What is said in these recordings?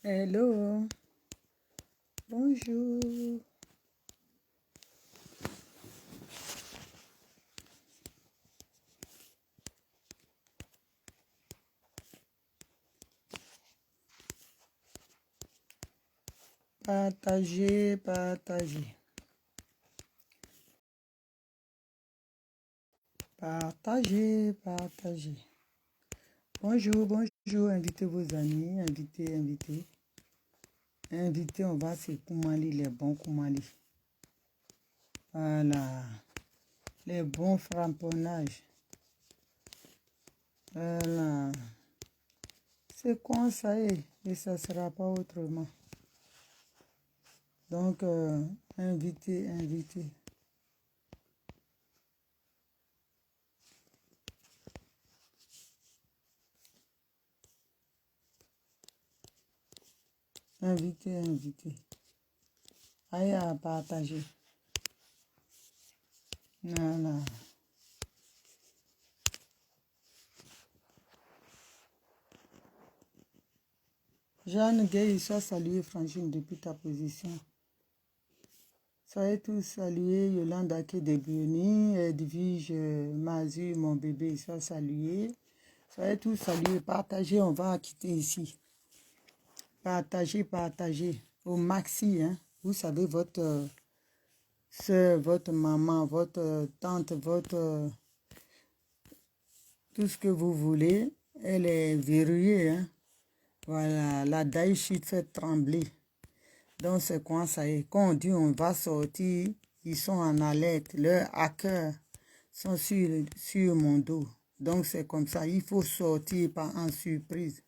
Hello, bonjour. Partagez, partagez. Partagez, partagez. Bonjour, bonjour. Invitez vos amis, invitez, invitez. Invitez, on va se Koumali, les bons Koumali. Voilà. Les bons framponnages. Voilà. C'est quoi ça est et ça ne sera pas autrement. Donc, invitez, invitez. Invitez, invitez. Allez à partager. Voilà. Jeanne Gay, sois saluée, Franchine, depuis ta position. Soyez tous salués, Yolanda Kedebuni, Edwige Mazu, mon bébé, sois salué. Soyez tous salués, partagez, on va quitter ici. Partagez, partagez. Au maxi, hein. Vous savez, votre soeur, votre maman, votre tante, votre... tout ce que vous voulez, elle est verrouillée, hein. Voilà, la Daishit fait trembler. Donc, c'est quoi ça est? Quand on dit on va sortir, ils sont en alerte. Leurs hackers sont sur mon dos. Donc, c'est comme ça. Il faut sortir par en surprise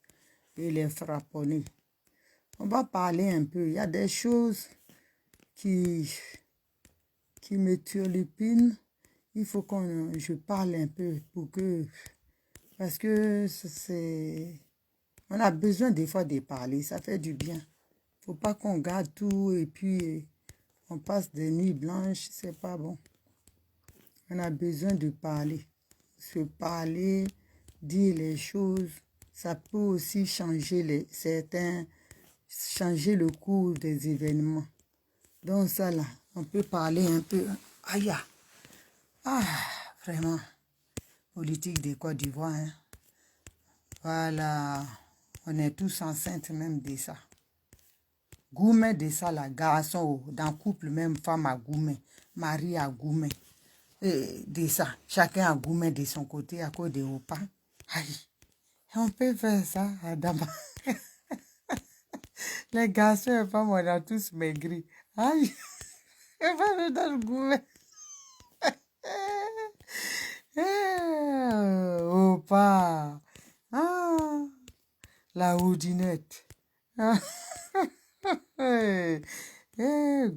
et les frapponner. On va parler un peu. Il y a des choses qui me turlupinent. Il faut que je parle un peu pour que... Parce que c'est... On a besoin des fois de parler. Ça fait du bien. Faut pas qu'on garde tout et puis on passe des nuits blanches, c'est pas bon. On a besoin de parler. Se parler, dire les choses, ça peut aussi changer changer le cours des événements. Donc ça là, on peut parler un peu. Aïe, vraiment. Politique de Côte d'Ivoire, hein. Voilà. On est tous enceintes même de ça. Goumet de ça, là, garçon, dans le couple, même femme à Goumet, mari à Goumet. Et de ça, chacun a Goumet de son côté à cause des repas. Aïe, on peut faire ça, Adama. Les garçons et femmes, on a tous maigri. Aïe, on va me donner le Goumet. Repas. Ah, la houdinette. Ah,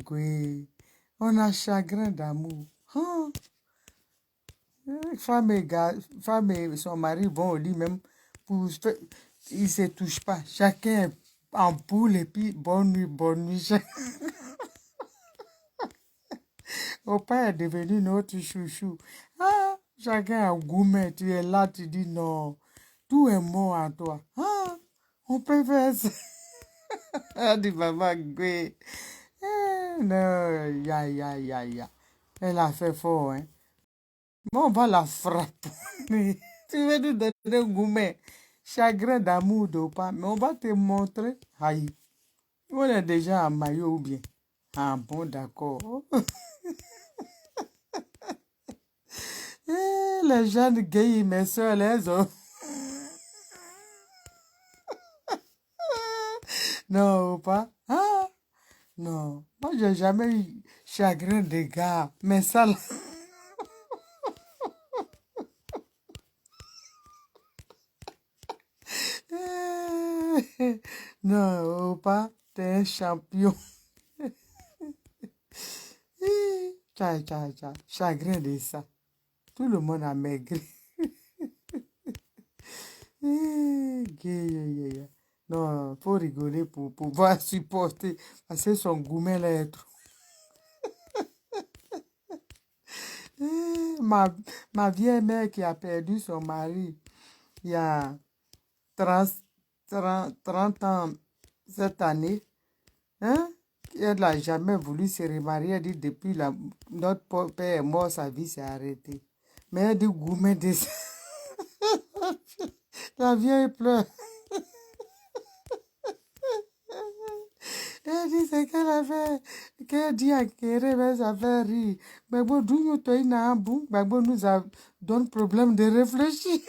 goué. On a chagrin d'amour. Ah. Femme et son mari vont au lit même pour ils ne se touchent pas. Chacun est en poule et puis bonne nuit, bonne nuit. Mon père est devenu notre chouchou. Ah, chacun a gourmet, tu es là, tu dis non. Tout est mort à toi. Ah, on peut faire ça. Ah, dit maman, Goué. Non, ya. Elle a fait fort, hein. Mais on va la frapper. Tu veux nous donner un gourmet. Chagrin d'amour de pas. Mais on va te montrer. Aïe. On est déjà en maillot ou bien. Ah bon, d'accord. Les jeunes gays, mes soeurs, les autres. Non, pas. Ah, non. Moi, j'ai jamais eu chagrin de gars. Mais ça, là. Non, pas. T'es un champion. Tcha. Chagrin de ça. Tout le monde a maigri. Non, faut rigoler pour pouvoir supporter. Parce que son gourmet là est trop. Ma vieille mère qui a perdu son mari il y a 30 ans cette année. Hein? Elle n'a jamais voulu se remarier. Elle dit depuis notre père est mort, sa vie s'est arrêtée. Mais elle dit gourmet de la vieille pleure. Elle dit c'est qu'elle a fait. Qu'elle dit à Kéré, mais ça fait rire. Mais bon, d'où nous t'as un bout, mais bon, nous a donne problème de réfléchir.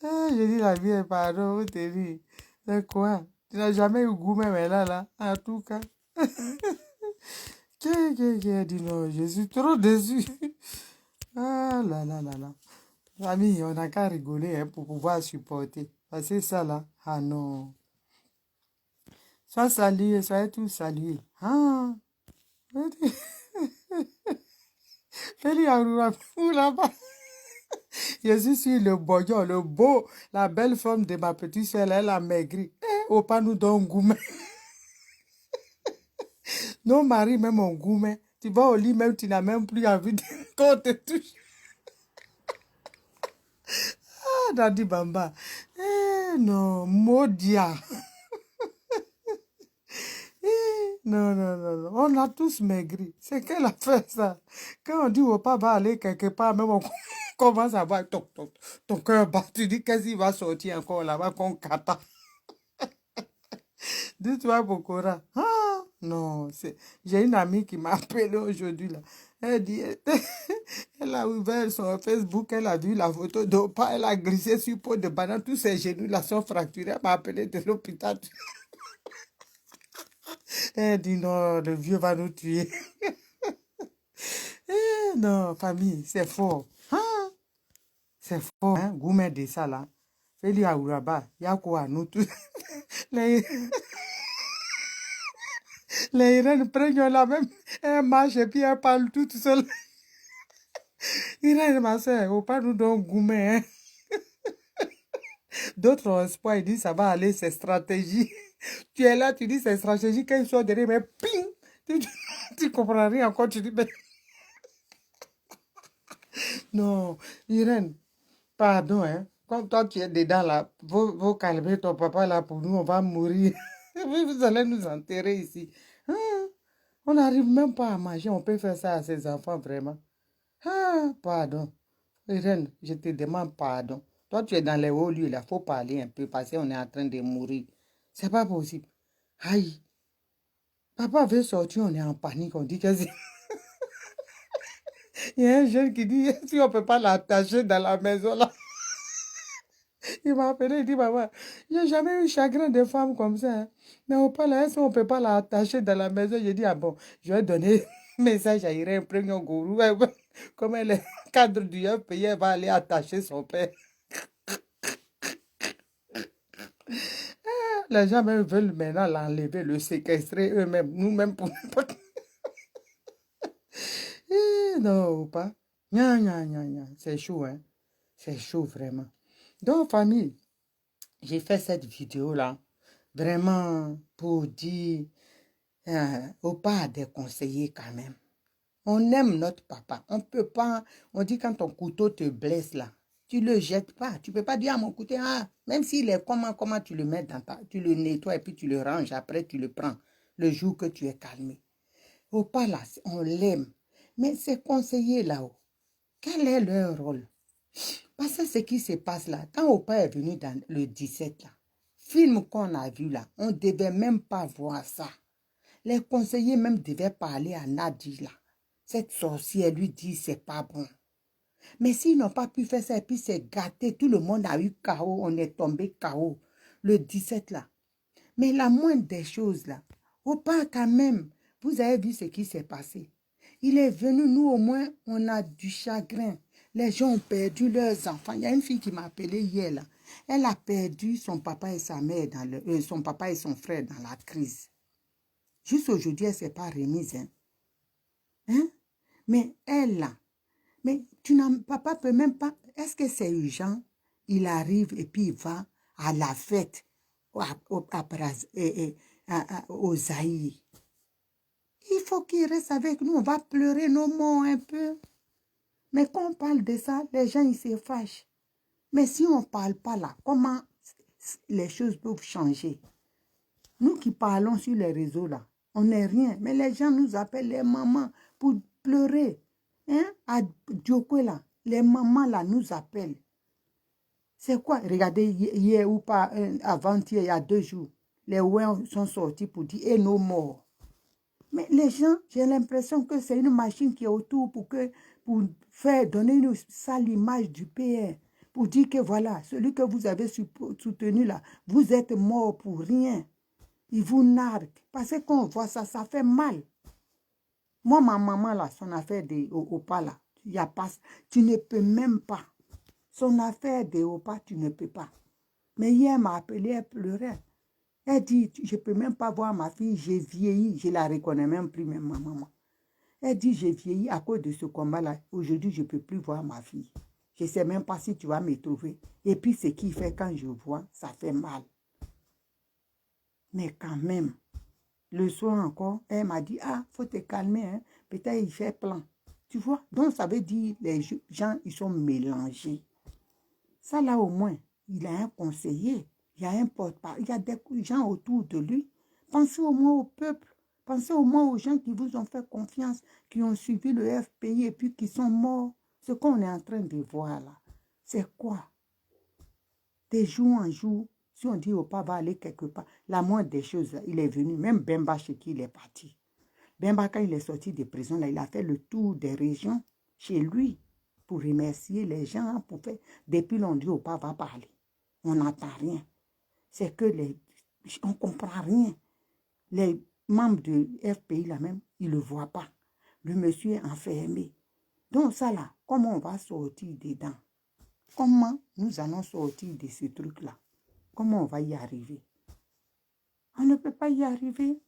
Je dis la vieille, pardon, vous te dit. C'est quoi? Tu n'as jamais eu gourmet, mais là, en tout cas. Qui dit non, je suis trop déçu. Ah là là là là. Famille, on n'a qu'à rigoler hein, pour pouvoir supporter. Parce que ça là, ah non. Sois salué, soyez tous salués. Ah, Feli Aroura, où là-bas? Je suis sur le boyon, le beau, la belle forme de ma petite soeur, elle a maigri. Au pas nous donne gourmet. Nos maris, même en gourmet. Tu vas au lit, même tu n'as même plus envie de qu'on te touche. Ah, Daddy Bamba. Non, Modia. Non, non, non, non. On a tous maigri. C'est qu'elle a fait ça. Quand on dit au pas va aller quelque part, même on commence à voir ton cœur bat. Tu dis qu'est-ce qu'il va sortir encore là-bas qu'on kata. Dis-toi, Bokora. Ah, non, j'ai une amie qui m'a appelé aujourd'hui là. Elle dit, elle a ouvert son Facebook, elle a vu la photo d'Opa, elle a glissé sur pot de banane, tous ses genoux là sont fracturés. Elle m'a appelé de l'hôpital. Elle dit non, le vieux va nous tuer. Non, famille, c'est fort. Ah, c'est fort, hein, gourmet de ça là. Feli Aouraba, Yakoua, nous tous. Les, les reines prennent la même, elles marchent et puis elles parlent toutes seules. Irène, ma soeur, au pas nous donner gourmet, hein. D'autres ont espoir, ils disent ça va aller, c'est stratégie. Tu es là, tu dis c'est stratégie, quand ils sont derrière, mais ping, tu comprends rien encore, tu dis, mais non, Irène, pardon, hein. Comme toi, tu es dedans là, vous calmer ton papa là pour nous, on va mourir. Vous allez nous enterrer ici. Hein? On n'arrive même pas à manger, on peut faire ça à ses enfants vraiment. Ah, pardon. Irène, je te demande pardon. Toi, tu es dans les hauts lieux, là, il faut parler un peu parce qu'on est en train de mourir. C'est pas possible. Aïe, papa veut sortir, on est en panique, on dit que c'est... Il y a un jeune qui dit, si on ne peut pas l'attacher dans la maison, là. Il m'a appelé, il dit, maman, j'ai jamais eu chagrin de femme comme ça. Hein. Mais on parle, est-ce qu'on ne peut pas l'attacher dans la maison? J'ai dit, ah bon, je vais donner un message à Irène, premier gourou. Comme elle est cadre du pays, elle va aller attacher son père. Les gens même veulent maintenant l'enlever, le séquestrer eux-mêmes, nous-mêmes pour... non, ou pas. Nya, nya, nya, nya. C'est chaud, hein. C'est chaud, vraiment. Donc, famille, j'ai fait cette vidéo-là, vraiment pour dire au pas des conseillers quand même. On aime notre papa. On peut pas, on dit quand ton couteau te blesse là, tu le jettes pas. Tu peux pas dire à mon couteau, ah, même s'il est comment tu le mets dans tu le nettoies et puis tu le ranges, après tu le prends le jour que tu es calmé. Au pas là, on l'aime. Mais ces conseillers là-haut, quel est leur rôle? Parce que ce qui se passe là, quand Opa est venu dans le 17 là, film qu'on a vu là, on ne devait même pas voir ça. Les conseillers même devaient parler à Nadi là. Cette sorcière lui dit c'est pas bon. Mais s'ils n'ont pas pu faire ça et puis c'est gâté, tout le monde a eu KO, on est tombé KO. Le 17 là. Mais la moindre des choses là, Opa quand même, vous avez vu ce qui s'est passé. Il est venu, nous au moins, on a du chagrin. Les gens ont perdu leurs enfants. Il y a une fille qui m'a appelé hier là. Elle a perdu son papa et sa mère, son papa et son frère dans la crise. Juste aujourd'hui, elle ne s'est pas remise. Hein? Mais elle là, mais papa peut même pas, est-ce que c'est urgent? Il arrive et puis il va à la fête aux Zaïre. Il faut qu'il reste avec nous, on va pleurer nos morts un peu. Mais quand on parle de ça, les gens ils se fâchent. Mais si on ne parle pas là, comment les choses peuvent changer. Nous qui parlons sur les réseaux là, on n'est rien. Mais les gens nous appellent les mamans pour pleurer. Hein? À Djoko là, les mamans là nous appellent. C'est quoi? Regardez, hier ou pas, avant-hier, il y a 2 jours, les ouins sont sortis pour dire « et nos morts ». Mais les gens, j'ai l'impression que c'est une machine qui est autour pour faire donner une sale image du PR. Pour dire que voilà, celui que vous avez soutenu là, vous êtes mort pour rien. Ils vous narguent. Parce que quand on voit ça, ça fait mal. Moi, ma maman là, son affaire au pas là, y a pas, tu ne peux même pas. Son affaire de OPA, tu ne peux pas. Mais hier, elle m'a appelé, elle pleurait. Elle dit, je ne peux même pas voir ma fille, j'ai vieilli. Je ne la reconnais même plus, même ma maman. Elle dit, j'ai vieilli à cause de ce combat-là. Aujourd'hui, je ne peux plus voir ma fille. Je ne sais même pas si tu vas me trouver. Et puis, ce qui fait, quand je vois, ça fait mal. Mais quand même, le soir encore, elle m'a dit, ah, il faut te calmer, hein. Peut-être il fait plan. Tu vois? Donc, ça veut dire, les gens, ils sont mélangés. Ça, là, au moins, il a un conseiller, il y a un porte-parole, il y a des gens autour de lui. Pensez au moins au peuple. Pensez au moins aux gens qui vous ont fait confiance, qui ont suivi le FPI et puis qui sont morts. Ce qu'on est en train de voir là, c'est quoi? De jour en jour, si on dit au pas va aller quelque part, la moindre des choses, là, il est venu, même Bemba chez qui il est parti. Bemba, quand il est sorti de prison, là, il a fait le tour des régions chez lui pour remercier les gens. Pour faire. Depuis, on dit au pas va parler. On n'entend rien. C'est que on ne comprend rien. Les membres de FPI, là même, ils ne le voient pas. Le monsieur est enfermé. Donc ça, là, comment on va sortir dedans? Comment nous allons sortir de ce truc-là? Comment on va y arriver? On ne peut pas y arriver.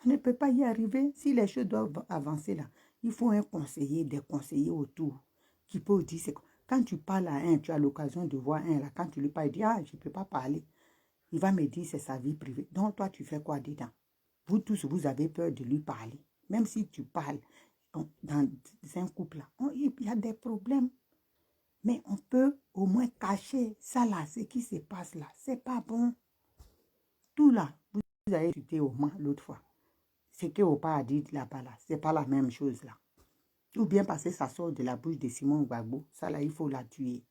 On ne peut pas y arriver. Si les choses doivent avancer là, il faut un conseiller, des conseillers autour qui peuvent dire c'est quoi. Quand tu parles à un, tu as l'occasion de voir un là. Quand tu lui parles, il dit ah, je ne peux pas parler. Il va me dire c'est sa vie privée. Donc toi, tu fais quoi dedans? Vous tous, vous avez peur de lui parler. Même si tu parles dans un couple là, il y a des problèmes. Mais on peut au moins cacher ça là, ce qui se passe là. C'est pas bon. Tout là, vous avez écouté au moins l'autre fois. Ce que Opa a dit là-bas, là, c'est pas la même chose là. Ou bien parce que ça sort de la bouche de Simon Gbagbo, ça là, il faut la tuer.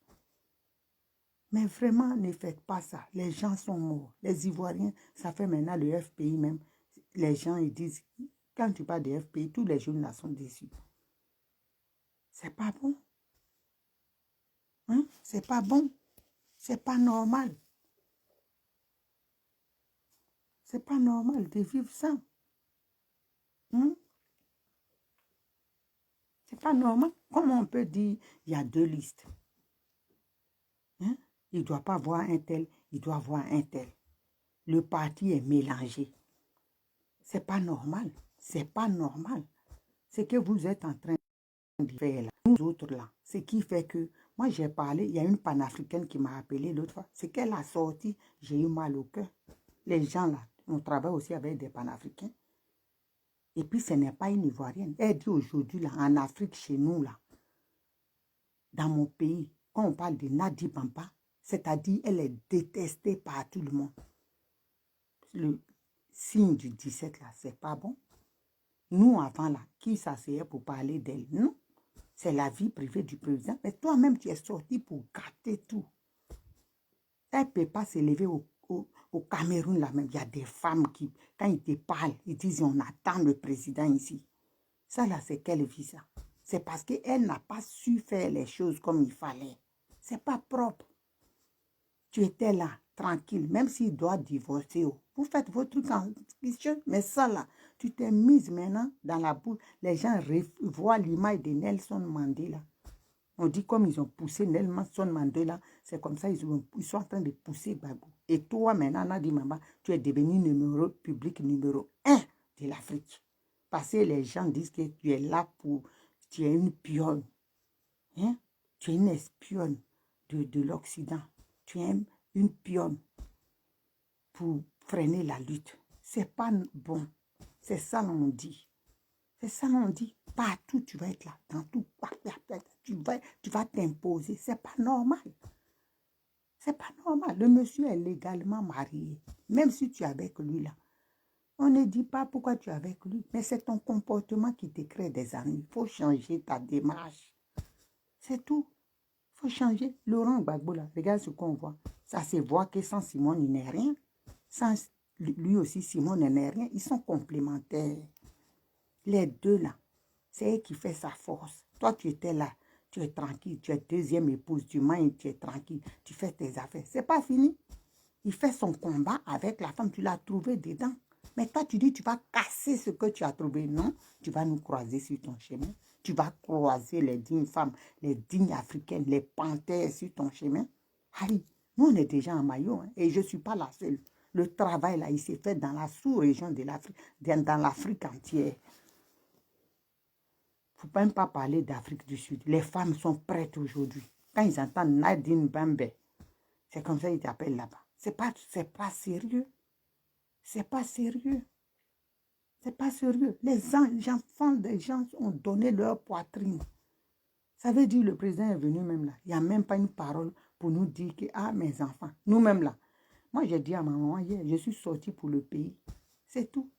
Mais vraiment, ne faites pas ça. Les gens sont morts. Les Ivoiriens, ça fait maintenant le FPI même. Les gens, ils disent, quand tu parles de FPI, tous les jeunes là sont déçus. C'est pas bon. Hein? C'est pas bon. C'est pas normal. C'est pas normal de vivre ça. Hein? C'est pas normal. Comment on peut dire, il y a 2 listes? Hein? Il ne doit pas voir un tel, il doit voir un tel. Le parti est mélangé. C'est pas normal. C'est pas normal. Ce que vous êtes en train de faire là, nous autres là, ce qui fait que, moi j'ai parlé, il y a une panafricaine qui m'a appelé l'autre fois. C'est qu'elle a sorti, j'ai eu mal au cœur. Les gens là, on travaille aussi avec des panafricains. Et puis ce n'est pas une Ivoirienne. Elle dit aujourd'hui là, en Afrique, chez nous là, dans mon pays, quand on parle de Nadi Bamba, c'est-à-dire elle est détestée par tout le monde. Le signe du 17 là, c'est pas bon. Nous avant là, qui s'asseyait pour parler d'elle? Non, c'est la vie privée du président. Mais toi-même, tu es sorti pour gâter tout. Elle ne peut pas se lever au Cameroun là même. Il y a des femmes qui, quand ils te parlent, ils disent on attend le président ici. Ça là, c'est quelle vie ça? C'est parce qu'elle n'a pas su faire les choses comme il fallait. C'est pas propre. Tu étais là, tranquille, même s'il doit divorcer. Vous faites vos trucs en question, mais ça là, tu t'es mise maintenant dans la boue. Les gens voient l'image de Nelson Mandela. On dit comme ils ont poussé Nelson Mandela, c'est comme ça ils sont en train de pousser Gbagbo. Et toi maintenant, Nadi Bamba, tu es devenu public numéro 1 de l'Afrique. Parce que les gens disent que tu es là pour... Tu es une pionne. Hein? Tu es une espionne de l'Occident. Tu es une pionne pour freiner la lutte. C'est pas bon. C'est ça l'on dit. C'est ça l'on dit. Partout, tu vas être là. Dans tout. Tu vas t'imposer. C'est pas normal. C'est pas normal. Le monsieur est légalement marié. Même si tu es avec lui là. On ne dit pas pourquoi tu es avec lui. Mais c'est ton comportement qui te crée des ennuis. Il faut changer ta démarche. C'est tout. Il faut changer. Laurent Gbagbo là, regarde ce qu'on voit. Ça se voit que sans Simone, il n'est rien. Sans lui aussi, Simone n'est rien. Ils sont complémentaires. Les deux là. C'est elle qui fait sa force. Toi, tu étais là. Tu es tranquille. Tu es deuxième épouse. Tu manges, tu es tranquille. Tu fais tes affaires. C'est pas fini. Il fait son combat avec la femme. Tu l'as trouvé dedans. Mais toi, tu dis, tu vas casser ce que tu as trouvé. Non, tu vas nous croiser sur ton chemin. Tu vas croiser les dignes femmes, les dignes africaines, les panthères sur ton chemin. Allez, nous, on est déjà en maillot. Hein, et je ne suis pas la seule. Le travail, là, il s'est fait dans la sous-région de l'Afrique, dans l'Afrique entière. Il ne faut même pas parler d'Afrique du Sud. Les femmes sont prêtes aujourd'hui. Quand ils entendent Nadine Bambe, c'est comme ça qu'ils t'appellent là-bas. C'est pas sérieux. C'est pas sérieux. C'est pas sérieux. Les enfants des gens ont donné leur poitrine. Ça veut dire le président est venu même là. Il n'y a même pas une parole pour nous dire que, ah, mes enfants, nous-mêmes là. Moi, j'ai dit à ma maman hier, je suis sortie pour le pays. C'est tout.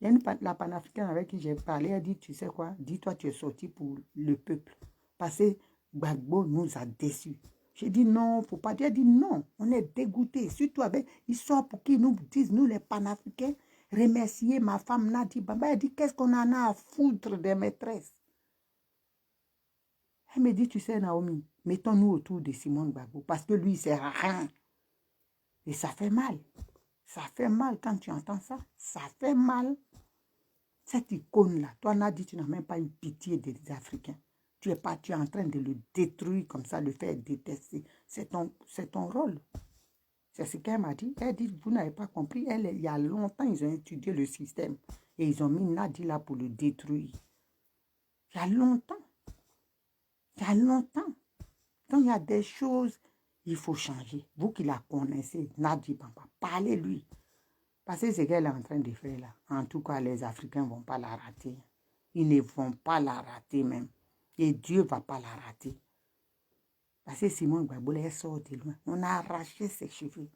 Il y a la panafricaine avec qui j'ai parlé, elle dit, tu sais quoi, dis-toi, tu es sorti pour le peuple. Parce que Gbagbo nous a déçus. J'ai dit non, il ne faut pas dire. Elle dit non, on est dégoûtés. Surtout avec, ils sortent pour qu'ils nous disent, nous les panafricains, remercier ma femme Nadi Bamba. Elle dit, qu'est-ce qu'on en a à foutre des maîtresses? Elle me dit, tu sais Naomi, mettons-nous autour de Simone Gbagbo. Parce que lui, il ne sert à rien. Et ça fait mal. Ça fait mal quand tu entends ça. Ça fait mal. Cette icône-là, toi, Nadi, tu n'as même pas eu pitié des Africains. Tu es en train de le détruire comme ça, le faire détester. C'est ton rôle. C'est ce qu'elle m'a dit. Elle dit, vous n'avez pas compris. Il y a longtemps, ils ont étudié le système. Et ils ont mis Nadi là pour le détruire. Il y a longtemps. Il y a longtemps. Donc, il y a des choses, il faut changer. Vous qui la connaissez, Nadi Bamba, parlez-lui. Parce que ce qu'elle est en train de faire là, en tout cas, les Africains ne vont pas la rater. Ils ne vont pas la rater même. Et Dieu ne va pas la rater. Parce que Simone Gbagbo, elle sort de loin. On a arraché ses cheveux.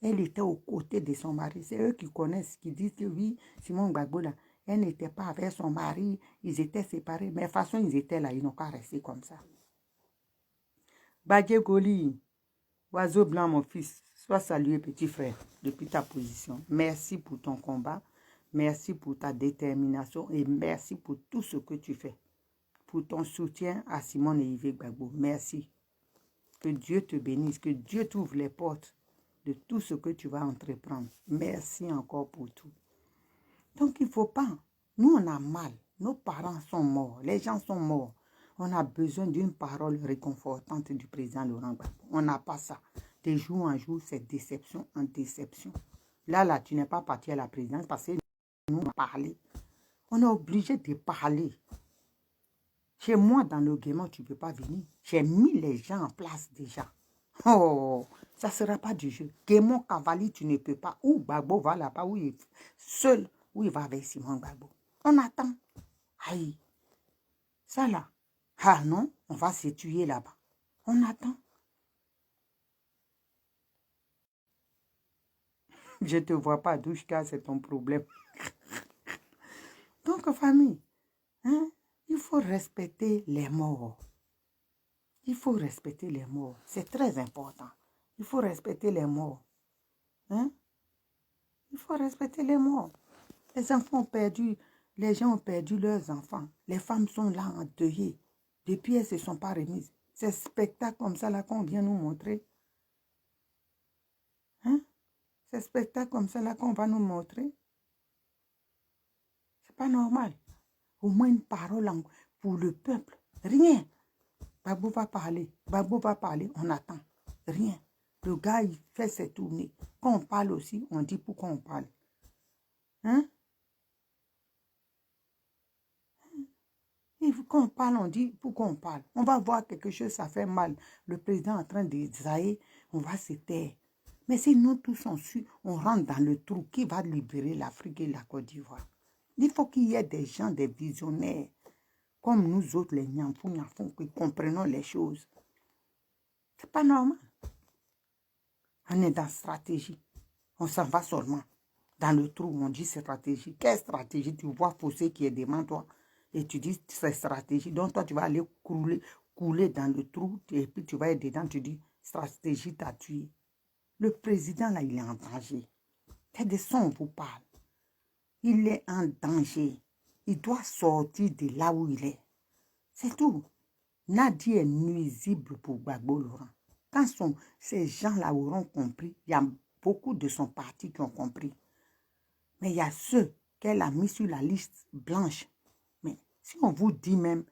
Elle était aux côtés de son mari. C'est eux qui connaissent, qui disent que oui, Simone Gbagbo, là, elle n'était pas avec son mari. Ils étaient séparés. Mais de toute façon, ils étaient là. Ils n'ont pas resté comme ça. Badje Goli, oiseau blanc, mon fils, sois salué, petit frère, depuis ta position. Merci pour ton combat. Merci pour ta détermination et merci pour tout ce que tu fais. Pour ton soutien à Simone et Yves Gbagbo. Merci. Que Dieu te bénisse, que Dieu t'ouvre les portes de tout ce que tu vas entreprendre. Merci encore pour tout. Donc, il ne faut pas. Nous, on a mal. Nos parents sont morts. Les gens sont morts. On a besoin d'une parole réconfortante du président Laurent Gbagbo. On n'a pas ça. De jour en jour, c'est déception en déception. Là, tu n'es pas parti à la présidence parce que nous, on a parlé. On est obligé de parler. Chez moi, dans le gaiement, tu ne peux pas venir. J'ai mis les gens en place déjà. Oh, ça ne sera pas du jeu. Guémon Cavali, tu ne peux pas. Où Gbagbo va là-bas, où il est seul, où il va avec Simon Gbagbo. On attend. Aïe. Ça là. Ah non, on va se tuer là-bas. On attend. Je ne te vois pas, Douchka, c'est ton problème. Donc, famille, hein, il faut respecter les morts. Il faut respecter les morts. C'est très important. Il faut respecter les morts. Hein? Il faut respecter les morts. Les enfants ont perdu, les gens ont perdu leurs enfants. Les femmes sont là endeuillées. Depuis, elles ne se sont pas remises. Ces spectacles comme ça là qu'on vient nous montrer. Hein? Ces spectacles comme ça là qu'on va nous montrer. C'est pas normal. Au moins une parole pour le peuple. Rien. Gbagbo va parler. Gbagbo va parler. On attend. Rien. Le gars, il fait ses tournées. Quand on parle aussi, on dit pourquoi on parle. Hein? Et quand on parle, on dit pourquoi on parle. On va voir quelque chose, ça fait mal. Le président est en train de zaïr, on va se taire. Mais si nous tous on suit, on rentre dans le trou qui va libérer l'Afrique et la Côte d'Ivoire. Il faut qu'il y ait des gens, des visionnaires, comme nous autres, les Nyamfou, qui comprenons les choses. C'est pas normal. On est dans stratégie. On s'en va seulement. Dans le trou, on dit stratégie. Quelle stratégie? Tu vois fossé qui est devant toi et tu dis c'est stratégie. Donc toi, tu vas aller couler dans le trou et puis tu vas être dedans. Tu dis stratégie t'a tué. Le président, là, il est en danger. C'est de ça on vous parle. Il est en danger. Il doit sortir de là où il est. C'est tout. Nadi est nuisible pour Gbagbo Laurent. Quand ces gens-là auront compris, il y a beaucoup de son parti qui ont compris. Mais il y a ceux qu'elle a mis sur la liste blanche. Mais si on vous dit même,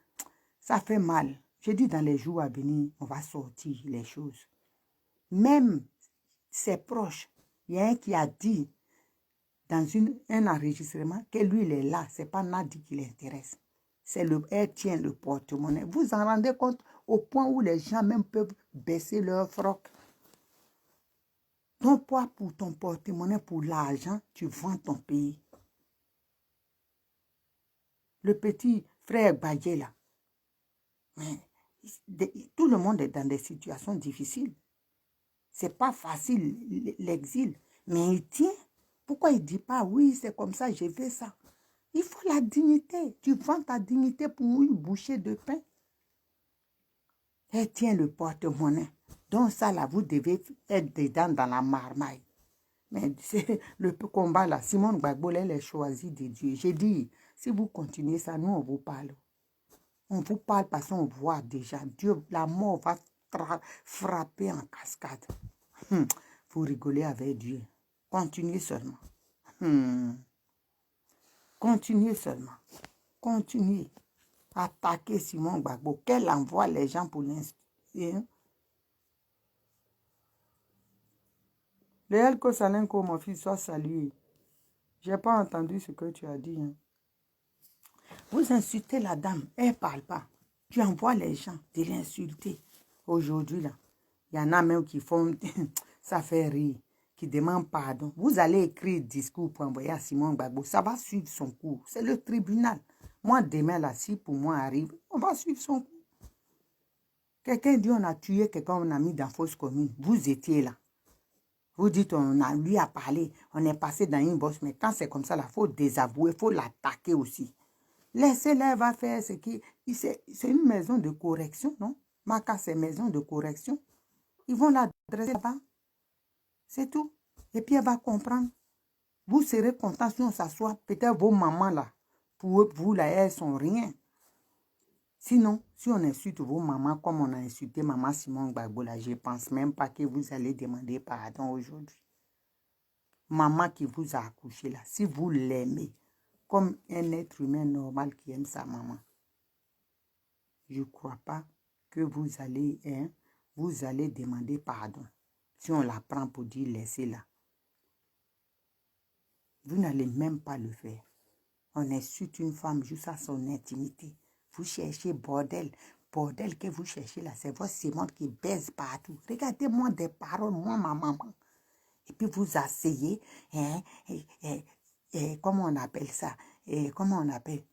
ça fait mal. Je dis dans les jours à venir, on va sortir les choses. Même ses proches, il y a un qui a dit dans un enregistrement que lui, il est là. Ce n'est pas Nadi qui l'intéresse. Elle tient le porte-monnaie. Vous vous en rendez compte au point où les gens même peuvent baisser leur froc. Ton poids pour ton porte-monnaie, pour l'argent, tu vends ton pays. Le petit frère Badje là, mais tout le monde est dans des situations difficiles. C'est pas facile l'exil, mais il tient. Pourquoi il ne dit pas, oui, c'est comme ça, j'ai fait ça. Il faut la dignité. Tu vends ta dignité pour une bouchée de pain. Elle tient le porte-monnaie. Donc ça, là, vous devez être dedans dans la marmaille. Mais c'est le combat, là, Simone Gbagbo, elle est choisie de Dieu. J'ai dit, si vous continuez ça, nous, on vous parle. On vous parle parce qu'on voit déjà. Dieu, la mort va frapper en cascade. Vous rigolez avec Dieu. Continuez seulement. Continuez seulement. Continuez. Attaquer Simon Gbagbo. Qu'elle envoie les gens pour l'instituer. Léal Kosalenko, mon fils, sois salué. Je n'ai pas entendu ce que tu as dit. Vous insultez la dame, elle ne parle pas. Tu envoies les gens de l'insulter. Aujourd'hui, là, il y en a même qui font, ça fait rire, qui demandent pardon. Vous allez écrire discours pour envoyer à Simon Gbagbo. Ça va suivre son cours. C'est le tribunal. Moi, demain, là, si pour moi arrive, on va suivre son cours. Quelqu'un dit on a tué quelqu'un, on a mis dans fausse commune. Vous étiez là. Vous dites, lui a parlé, on est passé dans une bosse, mais quand c'est comme ça, il faut désavouer, il faut l'attaquer aussi. Laissez-la, va faire ce qui... C'est une maison de correction, non? Maka, c'est maison de correction. Ils vont l'adresser là-bas. C'est tout. Et puis, elle va comprendre. Vous serez content si on s'assoit. Peut-être vos mamans, là, pour vous, là, elles sont rien. Sinon, si on insulte vos mamans comme on a insulté maman Simone Gbagbo, là, je ne pense même pas que vous allez demander pardon aujourd'hui. Maman qui vous a accouché, là, si vous l'aimez, comme un être humain normal qui aime sa maman, je ne crois pas que vous allez demander pardon. Si on la prend pour dire laissez-la. Vous n'allez même pas le faire. On insulte une femme juste à son intimité. Vous cherchez bordel. Bordel que vous cherchez là, c'est votre Simone qui baise partout. Regardez-moi des paroles, moi, ma maman. Et puis vous asseyez, comment on appelle ça? Comment on appelle?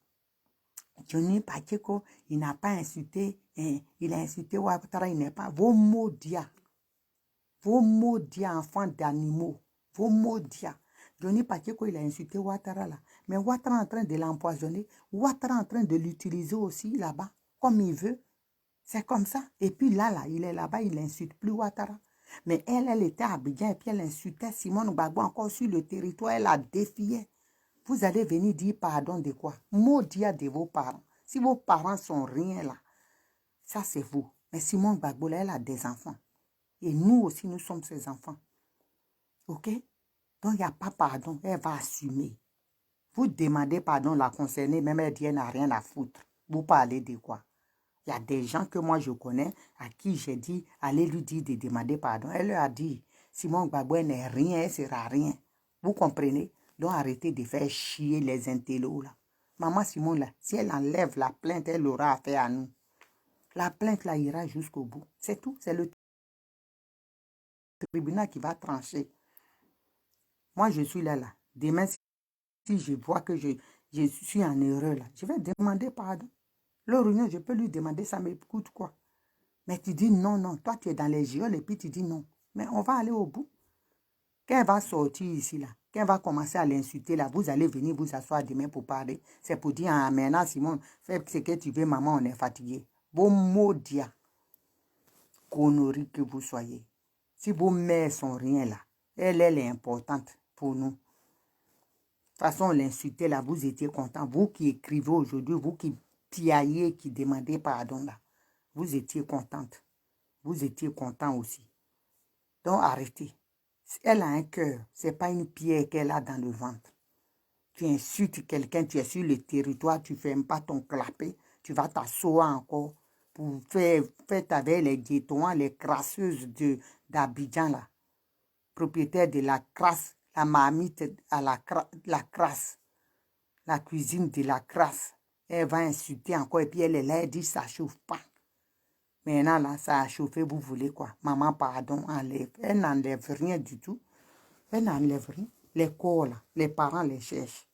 Johnny Pacheco, il n'a pas insulté, il a insulté Ouattara, il n'est pas. Vos maudits, enfants d'animaux, vos maudits. Johnny Pacheco, il a insulté Ouattara là. Mais Ouattara est en train de l'empoisonner. Ouattara est en train de l'utiliser aussi là-bas, comme il veut. C'est comme ça. Et puis là, il est là-bas, il n'insulte plus Ouattara. Mais elle était à Abidjan et puis elle insultait Simone Gbagbo encore sur le territoire. Elle la défiait. Vous allez venir dire pardon de quoi? Maudit de vos parents. Si vos parents sont rien là, ça c'est vous. Mais Simone Gbagbo, là, elle a des enfants. Et nous aussi, nous sommes ses enfants. OK? Donc, il n'y a pas pardon. Elle va assumer. Vous demandez pardon la concernée, même elle dit elle n'a rien à foutre. Vous parlez de quoi? Il y a des gens que moi je connais à qui j'ai dit, allez lui dire de demander pardon. Elle leur a dit, Simone Gbagbo n'est rien, elle ne sera rien. Vous comprenez? Donc arrêtez de faire chier les intellos là. Maman Simone là, si elle enlève la plainte, elle aura affaire à nous. La plainte là ira jusqu'au bout. C'est tout. C'est le tribunal qui va trancher. Moi je suis là. Demain, si je vois que je suis en erreur là, je vais demander pardon. Le réunion, je peux lui demander, ça m'écoute quoi? Mais tu dis non, non. Toi, tu es dans les géoles et puis tu dis non. Mais on va aller au bout. Quand elle va sortir ici, là, quand elle va commencer à l'insulter, là, vous allez venir vous asseoir demain pour parler. C'est pour dire, ah, maintenant, Simone, fais ce que tu veux, maman, on est fatigué. Vos maudits conneries que vous soyez. Si vos mères sont rien là, elle est importante pour nous. De toute façon, l'insulter là, vous étiez content. Vous qui écrivez aujourd'hui, vous qui piaillez, qui demandez pardon là, vous étiez contente. Vous étiez content aussi. Donc, arrêtez. Elle a un cœur. Ce n'est pas une pierre qu'elle a dans le ventre. Tu insultes quelqu'un, tu es sur le territoire, tu ne fais même pas ton clapet. Tu vas t'asseoir encore pour faire avec les guétons, les crasseuses d'Abidjan, là. Propriétaire de la crasse, la marmite à la crasse, la cuisine de la crasse. Elle va insulter encore et puis elle est là, elle dit ça ne chauffe pas. Maintenant, là, ça a chauffé, vous voulez quoi? Maman, pardon, enlève. Elle n'enlève rien du tout. Elle n'enlève rien. Les corps, là, les parents les cherchent.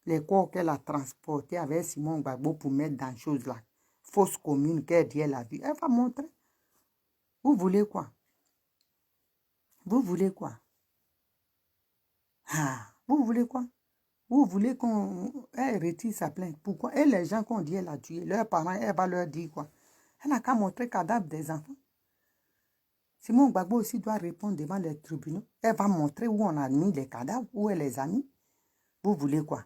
Les corps qu'elle a transportés avec Simon Gbagbo pour mettre dans choses là. Fausse commune qu'elle dit elle a vue. Elle va montrer. Vous voulez quoi? Vous voulez quoi? Ah, vous voulez quoi? Vous voulez qu'on retire sa plainte? Pourquoi? Et les gens qu'on dit elle a tué, leurs parents, elle va leur dire quoi? Elle n'a qu'à montrer le cadavre des enfants. Simon Gbagbo aussi doit répondre devant les tribunaux. Elle va montrer où on a mis les cadavres, où elle les a mis. Vous voulez quoi?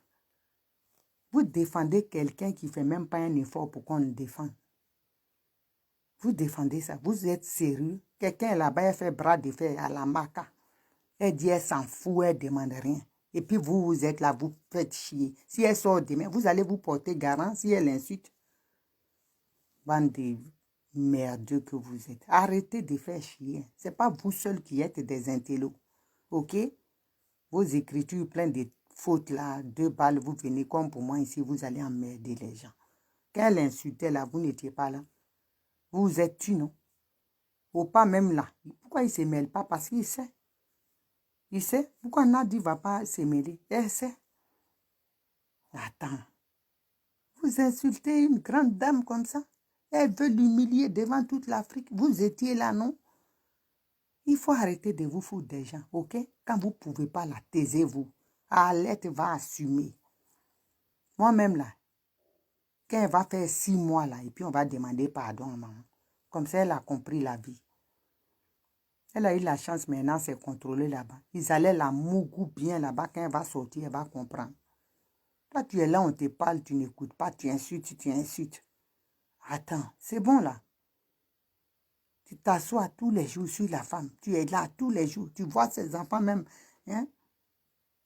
Vous défendez quelqu'un qui ne fait même pas un effort pour qu'on le défende. Vous défendez ça. Vous êtes sérieux. Quelqu'un là-bas, elle fait bras de fer à la maca. Elle dit, elle s'en fout, elle ne demande rien. Et puis vous êtes là, vous faites chier. Si elle sort demain, vous allez vous porter garant si elle insulte. Bande de merdeux que vous êtes. Arrêtez de faire chier. Ce n'est pas vous seuls qui êtes des intellos. OK? Vos écritures pleines de fautes là, 2 balles, vous venez comme pour moi ici, vous allez emmerder les gens. Quand elle insultait là, vous n'étiez pas là. Vous êtes tu, non? Ou pas même là. Pourquoi il ne se mêle pas? Parce qu'il sait. Il sait. Pourquoi Nadi ne va pas se mêler? Elle sait. Attends. Vous insultez une grande dame comme ça? Elle veut l'humilier devant toute l'Afrique. Vous étiez là, non? Il faut arrêter de vous foutre des gens, ok? Quand vous ne pouvez pas la taisez-vous. Alette va assumer. Moi-même là, quand elle va faire 6 mois là, et puis on va demander pardon à maman. Comme ça, elle a compris la vie. Elle a eu la chance maintenant, c'est contrôlé là-bas. Ils allaient la mougou bien là-bas. Quand elle va sortir, elle va comprendre. Toi, tu es là, on te parle, tu n'écoutes pas, tu insultes, tu insultes. Attends, c'est bon là. Tu t'assois tous les jours sur la femme. Tu es là tous les jours. Tu vois ces enfants même, hein,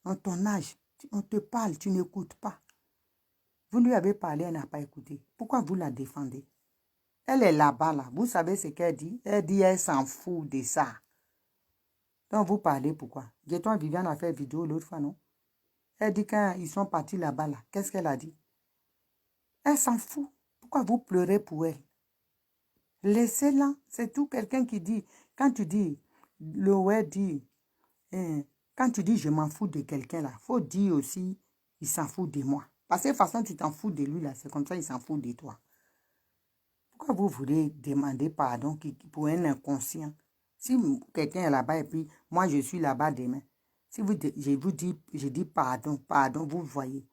en ton âge. On te parle, tu n'écoutes pas. Vous lui avez parlé, elle n'a pas écouté. Pourquoi vous la défendez? Elle est là-bas, là. Vous savez ce qu'elle dit? Elle dit, elle s'en fout de ça. Donc, vous parlez pourquoi? Gaëtan Viviane a fait vidéo l'autre fois, non? Elle dit quand ils sont partis là-bas, là, qu'est-ce qu'elle a dit? Elle s'en fout. Pourquoi vous pleurez pour elle? Laissez-la. C'est tout quelqu'un qui dit. Quand tu dis, le ouais dit, quand tu dis je m'en fous de quelqu'un là, il faut dire aussi, il s'en fout de moi. Parce que de toute façon, tu t'en fous de lui là, c'est comme ça, il s'en fout de toi. Pourquoi vous voulez demander pardon pour un inconscient? Si quelqu'un est là-bas et puis moi je suis là-bas demain, si je dis pardon, vous voyez,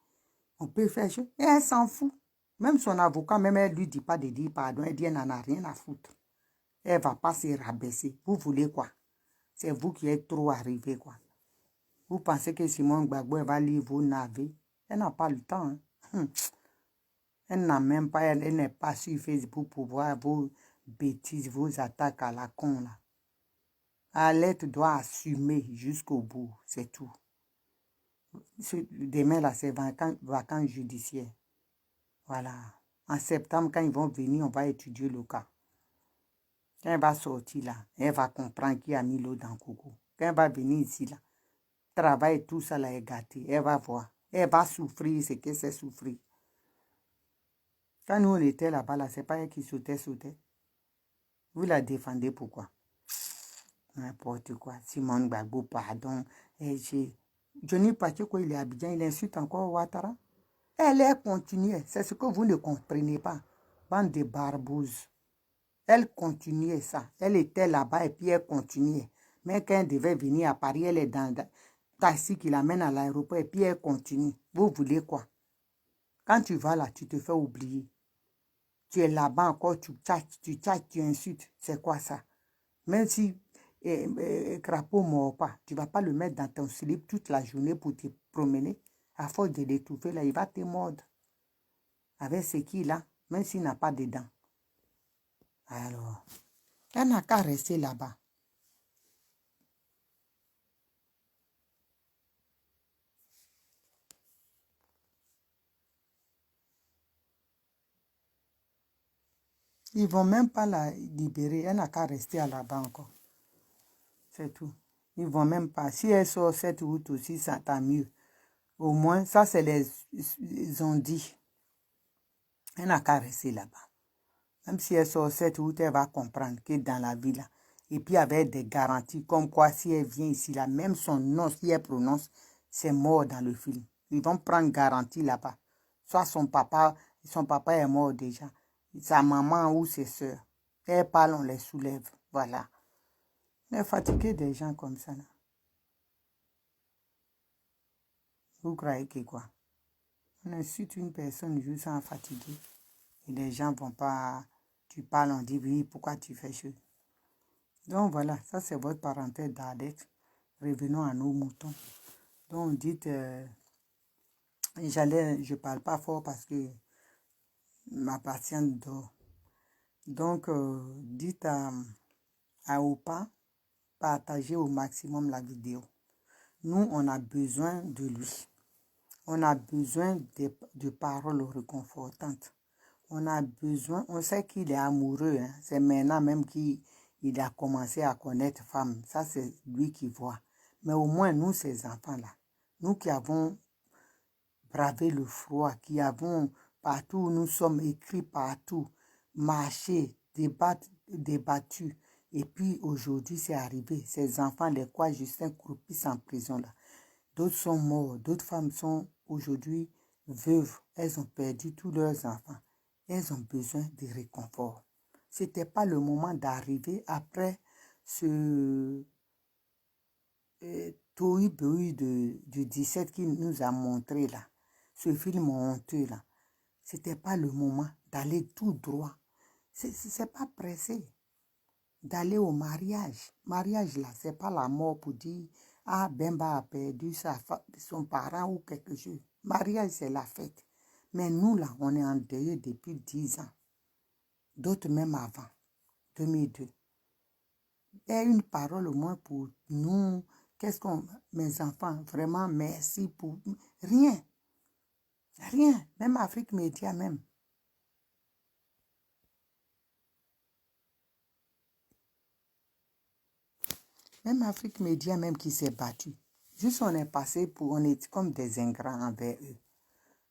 on peut faire chose. Et elle s'en fout. Même son avocat, même elle ne lui dit pas de dire pardon, elle dit elle n'en a rien à foutre. Elle ne va pas se rabaisser. Vous voulez quoi? C'est vous qui êtes trop arrivé quoi. Vous pensez que Simone Gbagbo elle va lire vos navets? Elle n'a pas le temps. Hein. Elle n'a même pas, elle n'est pas sur Facebook pour voir vos bêtises, vos attaques à la con là. Alette doit assumer jusqu'au bout, c'est tout. Demain là, c'est vacances judiciaires. Voilà. En septembre, quand ils vont venir, on va étudier le cas. Quand elle va sortir là, elle va comprendre qui a mis l'eau dans le coco. Quand elle va venir ici là, travail, tout ça là est gâté. Elle va voir. Elle va souffrir ce que c'est souffrir. Quand nous on était là-bas, là, c'est pas elle qui sautait. Vous la défendez pourquoi? N'importe quoi. Simone Gbagbo, pardon. Johnny Pacheco, il est à Abidjan, il insulte encore Ouattara. Elle est continuée. C'est ce que vous ne comprenez pas. Bande de barbouzes. Elle continuait ça. Elle était là-bas et puis elle continuait. Mais quand elle devait venir à Paris, elle est dans le taxi qui l'amène à l'aéroport et puis elle continue. Vous voulez quoi? Quand tu vas là, tu te fais oublier. Tu es là-bas encore, tu tchatches, tu insultes. C'est quoi ça? Même si crapaud ne mord pas, tu ne vas pas le mettre dans ton slip toute la journée pour te promener. À force de l'étouffer, là, il va te mordre. Avec ce qu'il a, même s'il n'a pas de dents. Alors, elle n'a qu'à rester là-bas. Ils ne vont même pas la libérer. Elle n'a qu'à rester là-bas encore. C'est tout. Ils ne vont même pas. Si elle sort cette route aussi, ça t'a mieux. Au moins, ça, c'est ils ont dit. Elle n'a qu'à rester là-bas. Même si elle sort cette route, elle va comprendre que dans la ville, là, et puis avec des garanties, comme quoi si elle vient ici, là, même son nom, si elle prononce, c'est mort dans le film. Ils vont prendre garantie là-bas. Soit son papa est mort déjà. Sa maman ou ses soeurs. Elle parle, on les soulève. Voilà. On est fatigué des gens comme ça. Là. Vous croyez que quoi? On insulte une personne juste en fatigué. Et les gens vont pas... Tu parles, on dit oui, pourquoi tu fais chose? Donc voilà, ça c'est votre parenthèse d'Alex. Revenons à nos moutons. Donc dites, je parle pas fort parce que ma patiente dort. Donc dites à Opa, partagez au maximum la vidéo. Nous, on a besoin de lui. On a besoin de paroles réconfortantes. On a besoin, on sait qu'il est amoureux. Hein. C'est maintenant même qu'il a commencé à connaître femme. Ça, c'est lui qui voit. Mais au moins, nous, ces enfants-là, nous qui avons bravé le froid, qui avons partout où nous sommes écrits partout, marché, débattu. Et puis aujourd'hui, c'est arrivé. Ces enfants, les quoi Justin croupissent en prison là. D'autres sont morts, d'autres femmes sont aujourd'hui veuves. Elles ont perdu tous leurs enfants. Elles ont besoin de réconfort. Ce n'était pas le moment d'arriver après ce tohu-bohu du 17 qu'il nous a montré là. Ce film honteux là. Ce n'était pas le moment d'aller tout droit. C'est pas pressé d'aller au mariage. Mariage là, c'est pas la mort pour dire ah Bemba a perdu son parent ou quelque chose. Mariage c'est la fête. Mais nous là, on est en deuil depuis 10 ans. D'autres même avant, 2002. Et une parole au moins pour nous. Mes enfants, vraiment merci pour rien. Rien. Même Afrique Média même. Même Afrique Média même qui s'est battue. Juste on est passé on est comme des ingrats envers eux.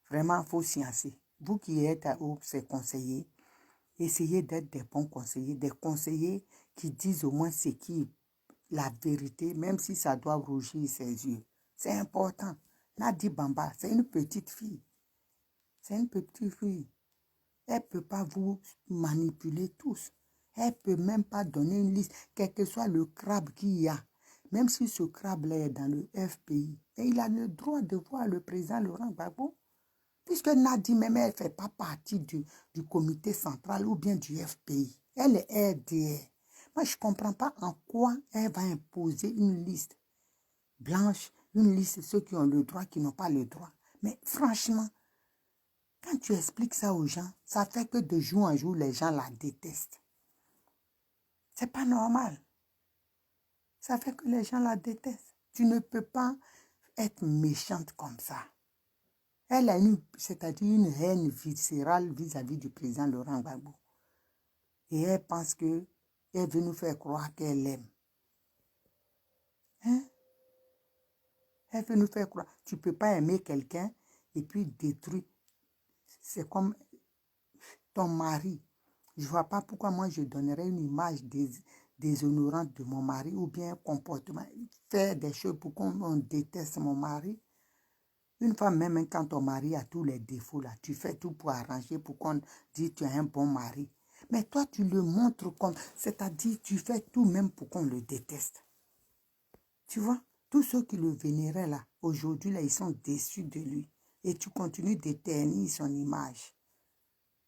Vraiment, il faut sciencer. Vous qui êtes à ces conseillers, essayez d'être des bons conseillers, des conseillers qui disent au moins ce qui la vérité, même si ça doit rougir ses yeux. C'est important. Nadi Bamba, c'est une petite fille. C'est une petite fille. Elle ne peut pas vous manipuler tous. Elle ne peut même pas donner une liste, quel que soit le crabe qu'il y a. Même si ce crabe-là est dans le FPI, et il a le droit de voir le président Laurent Gbagbo. Puisque Nadi même, elle ne fait pas partie du comité central ou bien du FPI. Elle est RDR. Moi, je ne comprends pas en quoi elle va imposer une liste blanche, une liste de ceux qui ont le droit, qui n'ont pas le droit. Mais franchement, quand tu expliques ça aux gens, ça fait que de jour en jour, les gens la détestent. C'est pas normal. Ça fait que les gens la détestent. Tu ne peux pas être méchante comme ça. Elle a c'est-à-dire une haine viscérale vis-à-vis du président Laurent Gbagbo. Et elle pense qu'elle veut nous faire croire qu'elle l'aime. Hein? Elle veut nous faire croire. Tu ne peux pas aimer quelqu'un et puis détruire. C'est comme ton mari. Je ne vois pas pourquoi moi je donnerais une image déshonorante de mon mari ou bien un comportement. Faire des choses pour qu'on déteste mon mari. Une fois même quand ton mari a tous les défauts là, tu fais tout pour arranger, pour qu'on dise tu es un bon mari. Mais toi tu le montres comme, c'est-à-dire tu fais tout même pour qu'on le déteste. Tu vois, tous ceux qui le vénéraient là, aujourd'hui, là, ils sont déçus de lui. Et tu continues d'éternir son image.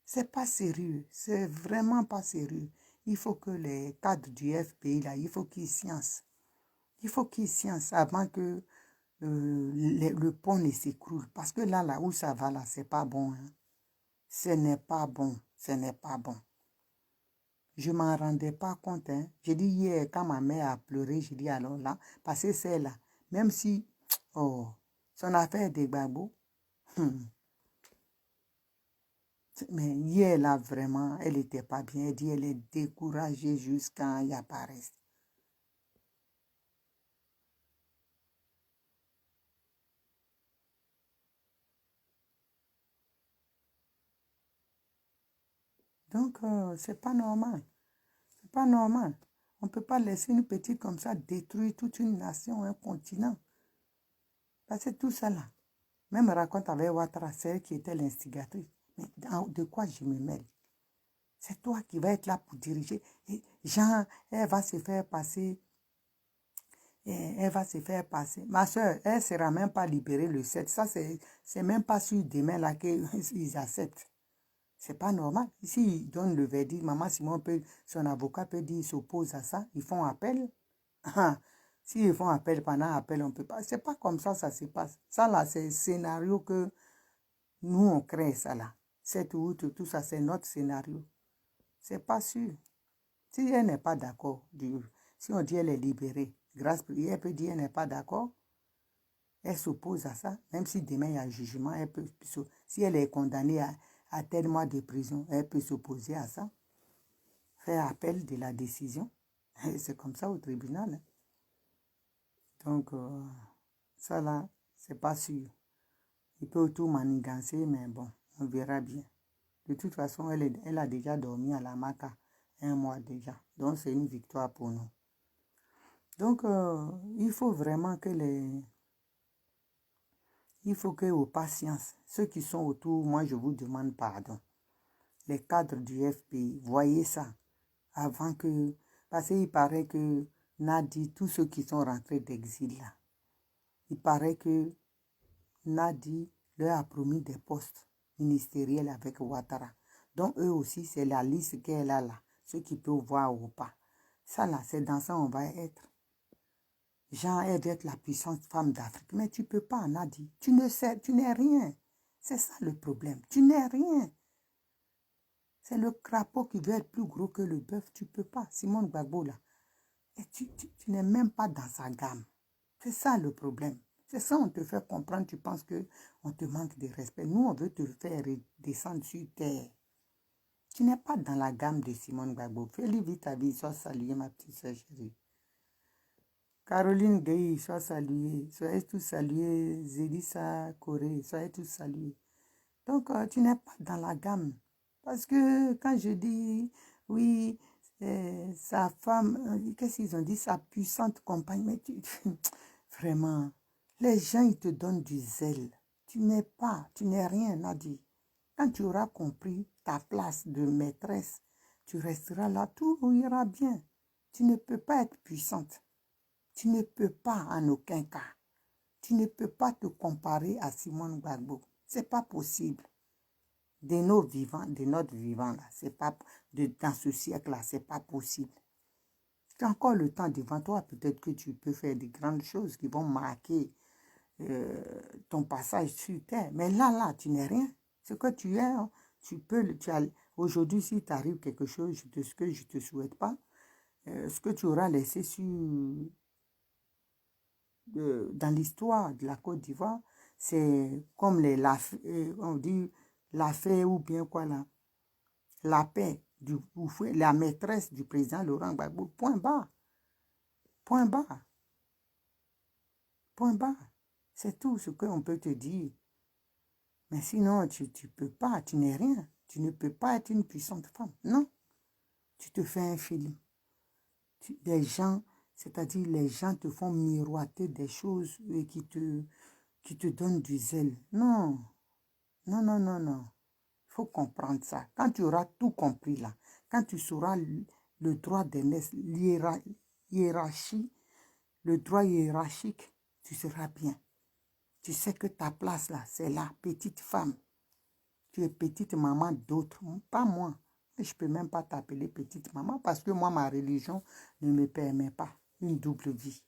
C'est pas sérieux. C'est vraiment pas sérieux. Il faut que les cadres du FPI, là, il faut qu'ils sciencent. Il faut qu'ils sciencent avant que le pont ne s'écroule. Parce que là où ça va, là, c'est pas bon. Hein. Ce n'est pas bon. Ce n'est pas bon. Je m'en rendais pas compte. Hein. J'ai dit hier, quand ma mère a pleuré, j'ai dit alors là, parce que c'est là, même si, oh, son affaire des babos, mais hier là, vraiment, elle était pas bien. Elle dit, elle est découragée jusqu'à y apparaître. Donc, c'est pas normal. C'est pas normal. On ne peut pas laisser une petite comme ça détruire toute une nation, un continent. Parce que tout ça là, même raconte avec Ouattara, c'est elle qui était l'instigatrice. Mais de quoi je me mêle? C'est toi qui vas être là pour diriger. Et Jean, elle va se faire passer. Elle va se faire passer. Ma soeur, elle ne sera même pas libérée le 7. Ça, c'est même pas sur demain là qu'ils acceptent. C'est pas normal. S'ils donnent le verdict, Maman Simon peut, son avocat peut dire, il s'oppose à ça. Ils font appel. S'ils font appel pendant appel, on peut pas. C'est pas comme ça se passe. Ça là, c'est le scénario que nous, on crée ça là. Cette route, tout ça, c'est notre scénario. C'est pas sûr. Si elle n'est pas d'accord, si on dit elle est libérée, grâce prière, elle peut dire elle n'est pas d'accord, elle s'oppose à ça, même si demain il y a un jugement, elle peut, si elle est condamnée à tel mois de prison, elle peut s'opposer à ça, faire appel de la décision. C'est comme ça au tribunal. Hein. Donc, ça là, c'est pas sûr. Il peut tout manigancer, mais bon, on verra bien. De toute façon, elle a déjà dormi à la maca 1 mois déjà. Donc, c'est une victoire pour nous. Donc, il faut vraiment que il faut que aux patience, ceux qui sont autour, moi je vous demande pardon. Les cadres du FPI, voyez ça avant que, parce qu'il paraît que Nadi, tous ceux qui sont rentrés d'exil là, il paraît que Nadi leur a promis des postes ministériels avec Ouattara. Donc eux aussi, c'est la liste qu'elle a là, ceux qui peuvent voir ou pas. Ça là, c'est dans ça on va être. Jean, elle doit être la puissante femme d'Afrique. Mais tu ne peux pas, Nadi. Tu ne sais, tu n'es rien. C'est ça le problème. Tu n'es rien. C'est le crapaud qui veut être plus gros que le bœuf. Tu ne peux pas. Simone Gbagbo, là. Et tu n'es même pas dans sa gamme. C'est ça le problème. C'est ça, on te fait comprendre. Tu penses qu'on te manque de respect. Nous, on veut te faire descendre sur terre. Tu n'es pas dans la gamme de Simone Gbagbo. Fais-lui vite ta vie. Sois saluée, ma petite soeur chérie. Caroline Gueye, sois saluée. Soyez tous salués. Zélissa Corée, soyez tous salués. Donc, tu n'es pas dans la gamme. Parce que quand je dis, oui, sa femme, qu'est-ce qu'ils ont dit, sa puissante compagne, mais vraiment, les gens, ils te donnent du zèle. Tu n'es rien, Nadi. Quand tu auras compris ta place de maîtresse, tu resteras là, tout ira bien. Tu ne peux pas être puissante. Tu ne peux pas en aucun cas. Tu ne peux pas te comparer à Simone Gbagbo. C'est pas possible. De nos vivants, de notre vivant là, c'est pas dans ce siècle là, c'est pas possible. Tu as encore le temps devant toi, peut-être que tu peux faire des grandes choses qui vont marquer ton passage sur terre. Mais là, tu n'es rien. Ce que tu es, hein, aujourd'hui, si t'arrive quelque chose, ce que je te souhaite pas, ce que tu auras laissé dans l'histoire de la Côte d'Ivoire, c'est comme on dit la fée ou bien quoi là, la paix, la maîtresse du président Laurent Gbagbo, point barre, point barre, point barre. C'est tout ce qu'on peut te dire. Mais sinon, tu ne peux pas, tu n'es rien. Tu ne peux pas être une puissante femme. Non, tu te fais un film. Des gens, c'est-à-dire les gens te font miroiter des choses qui te donnent du zèle. Non, non, non, non, non. Il faut comprendre ça. Quand tu auras tout compris là, quand tu sauras le droit d'aînesse, hiérarchie, le droit hiérarchique, tu seras bien. Tu sais que ta place là, c'est la petite femme. Tu es petite maman d'autres, pas moi. Je ne peux même pas t'appeler petite maman parce que moi, ma religion ne me permet pas une double vie.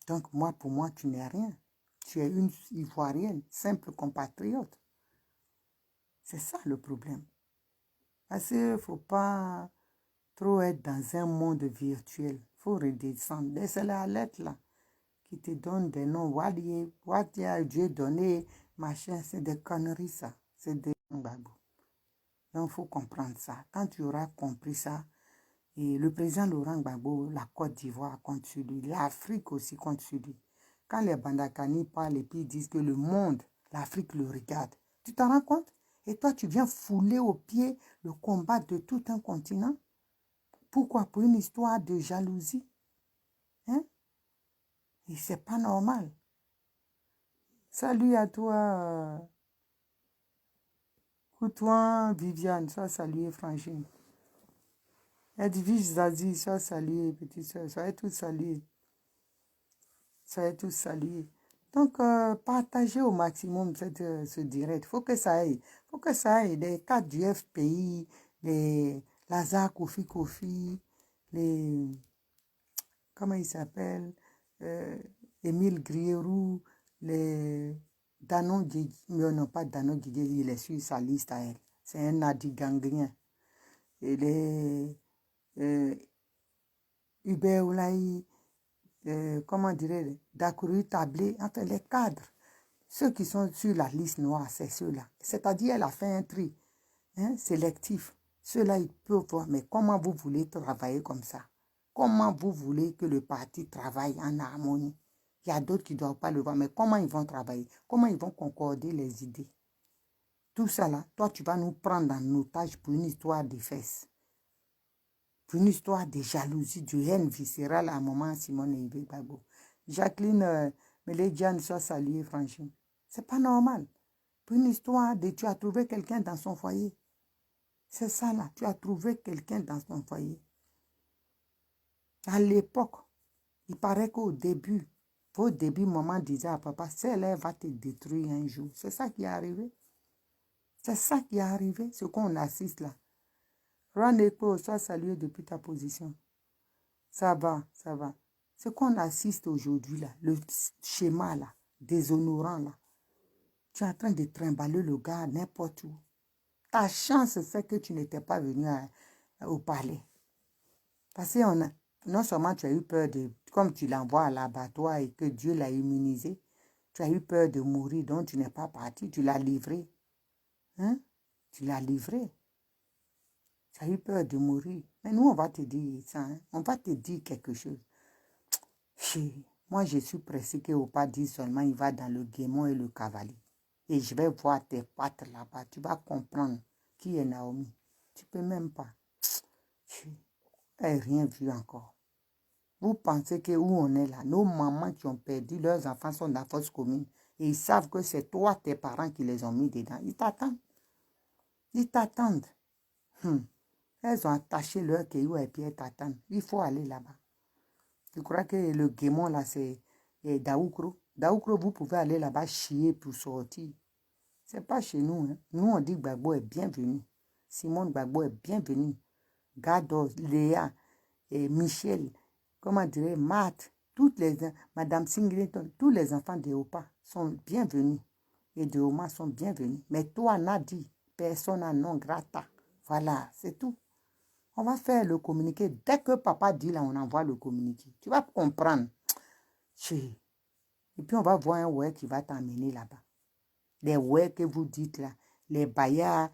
Donc moi, pour moi, tu n'es rien. Tu es une Ivoirienne, simple compatriote. C'est ça le problème. Parce qu'il ne faut pas trop être dans un monde virtuel. Il faut redescendre. C'est la lettre là qui te donne des noms. Dieu donné, machin, c'est des conneries ça. C'est des babou. Donc il faut comprendre ça. Quand tu auras compris ça, et le président Laurent Gbagbo, la Côte d'Ivoire compte sur lui, l'Afrique aussi compte sur lui. Quand les Bandakani parlent et puis ils disent que le monde, l'Afrique le regarde, tu t'en rends compte? Et toi, tu viens fouler au pied le combat de tout un continent? Pourquoi? Pour une histoire de jalousie? Hein? Et c'est pas normal. Salut à toi, Coutouin, Viviane, sois saluée, Frangine. Edwige Zazie, sois saluée, petite soeur, soyez tous salués. Soyez tous salués. Donc, partagez au maximum ce direct. Il faut que ça aille. Il faut que ça aille. Les cadres du FPI, les Lazare Kofi, les... Comment il s'appelle? Émile Grierou, les... Danon Djidji. Non, pas Danon Djidji, il est sur sa liste à elle. C'est un Nadi gangrien. Et les... Hubert Oulaï, comment dirais-je, Dakourou Tablé, enfin les cadres, ceux qui sont sur la liste noire, c'est ceux-là. C'est-à-dire, elle a fait un tri sélectif. Ceux-là, ils peuvent voir, mais comment vous voulez travailler comme ça? Comment vous voulez que le parti travaille en harmonie? Il y a d'autres qui ne doivent pas le voir, mais comment ils vont travailler? Comment ils vont concorder les idées? Tout ça là, toi, tu vas nous prendre en otage pour une histoire de fesses. Pour une histoire de jalousie, de haine viscérale à un moment, Simone Ibe Gbagbo. Jacqueline Melédiane soit saluée, franchement. C'est pas normal. Pour une histoire de tu as trouvé quelqu'un dans son foyer. C'est ça là, tu as trouvé quelqu'un dans son foyer. À l'époque, il paraît qu'au début, maman disait à papa, celle-là va te détruire un jour. C'est ça qui est arrivé. C'est ça qui est arrivé, ce qu'on assiste là. Ron Echo, sois salué depuis ta position. Ça va, ça va. Ce qu'on assiste aujourd'hui là, le schéma là, déshonorant là, tu es en train de trimballer le gars n'importe où. Ta chance, c'est que tu n'étais pas venu au palais. Parce que non seulement tu as eu peur de, comme tu l'envoies à l'abattoir et que Dieu l'a immunisé, tu as eu peur de mourir, donc tu n'es pas parti, tu l'as livré. Hein? Tu l'as livré. Tu as eu peur de mourir. Mais nous, on va te dire ça. Hein? On va te dire quelque chose. Moi, je suis pressé qu'au pas dit seulement, il va dans le guémon et le cavalier. Et je vais voir tes pattes là-bas. Tu vas comprendre qui est Naomi. Tu peux même pas. Tu n'as rien vu encore. Vous pensez que où on est là, nos mamans qui ont perdu leurs enfants sont dans la fosse commune. Et ils savent que c'est toi, tes parents, qui les ont mis dedans. Ils t'attendent. Ils t'attendent. Elles ont attaché leur caillou et puis elles t'attendent. Il faut aller là-bas. Je crois que le guémon là, c'est Daoukro. Daoukro, vous pouvez aller là-bas chier pour sortir. C'est pas chez nous. Hein. Nous, on dit que Gbagbo est bienvenu. Simon Gbagbo est bienvenu. Gados, Léa, et Michel, comment dirais Matt, Madame Singleton, tous les enfants de Opa sont bienvenus. Et de Oma sont bienvenus. Mais toi, Nadi, persona non grata. Voilà, c'est tout. On va faire le communiqué. Dès que papa dit là, on envoie le communiqué. Tu vas comprendre. Et puis on va voir un ouais qui va t'emmener là-bas. Les ouais que vous dites là, les Bayards,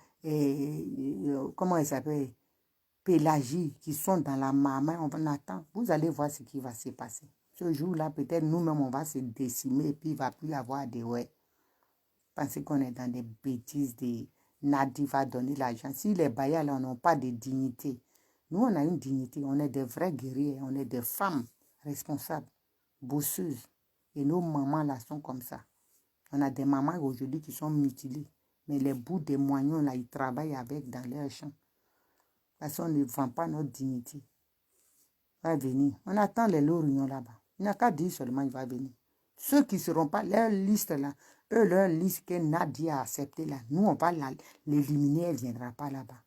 comment ils s'appellent, Pélagie, qui sont dans la maman, on attend. Vous allez voir ce qui va se passer. Ce jour-là, peut-être nous-mêmes, on va se décimer et puis il ne va plus y avoir de ouais. Pensez qu'on est dans des bêtises, Nadi va donner l'argent. Si les Bayards là n'ont pas de dignité, nous, on a une dignité. On est des vrais guerriers. On est des femmes responsables, bosseuses. Et nos mamans là sont comme ça. On a des mamans aujourd'hui qui sont mutilées. Mais les bouts des moignons là, ils travaillent avec dans leurs champs. Parce qu'on ne vend pas notre dignité. Va venir. On attend les lourions là-bas. Il n'y a qu'à dire seulement, il va venir. Ceux qui ne seront pas, leur liste là, eux, leur liste que Nadia a acceptée là, nous, on va l'éliminer, elle ne viendra pas là-bas.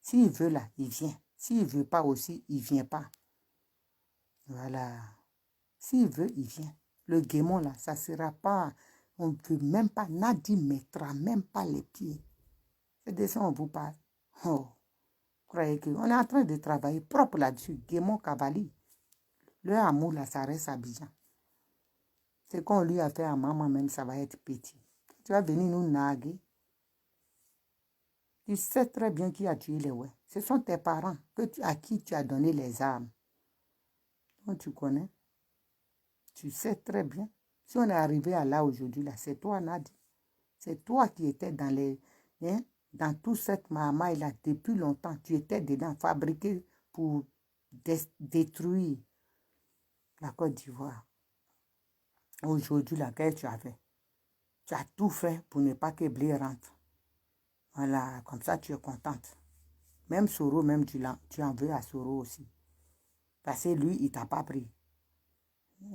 S'il veut là, il vient. S'il ne veut pas aussi, il ne vient pas. Voilà. S'il veut, il vient. Le Guémon là, ça ne sera pas, on ne veut même pas, Nadia ne mettra même pas les pieds. C'est de ça on vous parle. Oh, croyez qu'on est en train de travailler propre là-dessus. Guémon Cavalli. Le amour là, ça reste Abidjan. Ce qu'on lui a fait à maman même, ça va être petit. Tu vas venir nous naguer. Tu sais très bien qui a tué les ouais. Ce sont tes parents à qui tu as donné les armes. Donc tu connais. Tu sais très bien. Si on est arrivé à là aujourd'hui, là, c'est toi, Nadi. C'est toi qui étais dans les... Hein, dans toute cette marmaille-là depuis longtemps. Tu étais dedans, fabriqué pour détruire la Côte d'Ivoire. Aujourd'hui, laquelle tu as fait. Tu as tout fait pour ne pas que Blé rentre. Voilà, comme ça, tu es contente. Même Soro, même tu en veux à Soro aussi. Parce que lui, il ne t'a pas pris.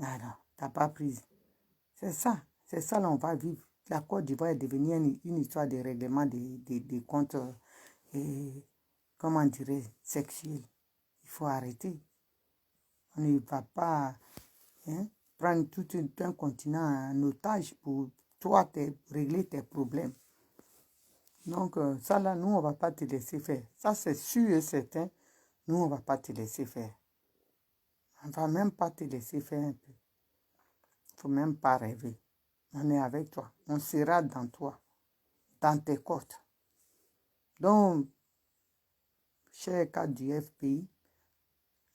Alors, tu n'as pas pris. C'est ça, là, on va vivre. La Côte d'Ivoire est devenue une histoire de règlement des comptes, comment dirais sexuels. Il faut arrêter. On ne va pas prendre tout un continent en otage pour toi régler tes problèmes. Donc, ça là, nous, on ne va pas te laisser faire. Ça, c'est sûr et certain. Nous, on ne va pas te laisser faire. On ne va même pas te laisser faire un peu. Il ne faut même pas rêver. On est avec toi. On sera dans toi, dans tes côtes. Donc, chers cadres du FPI,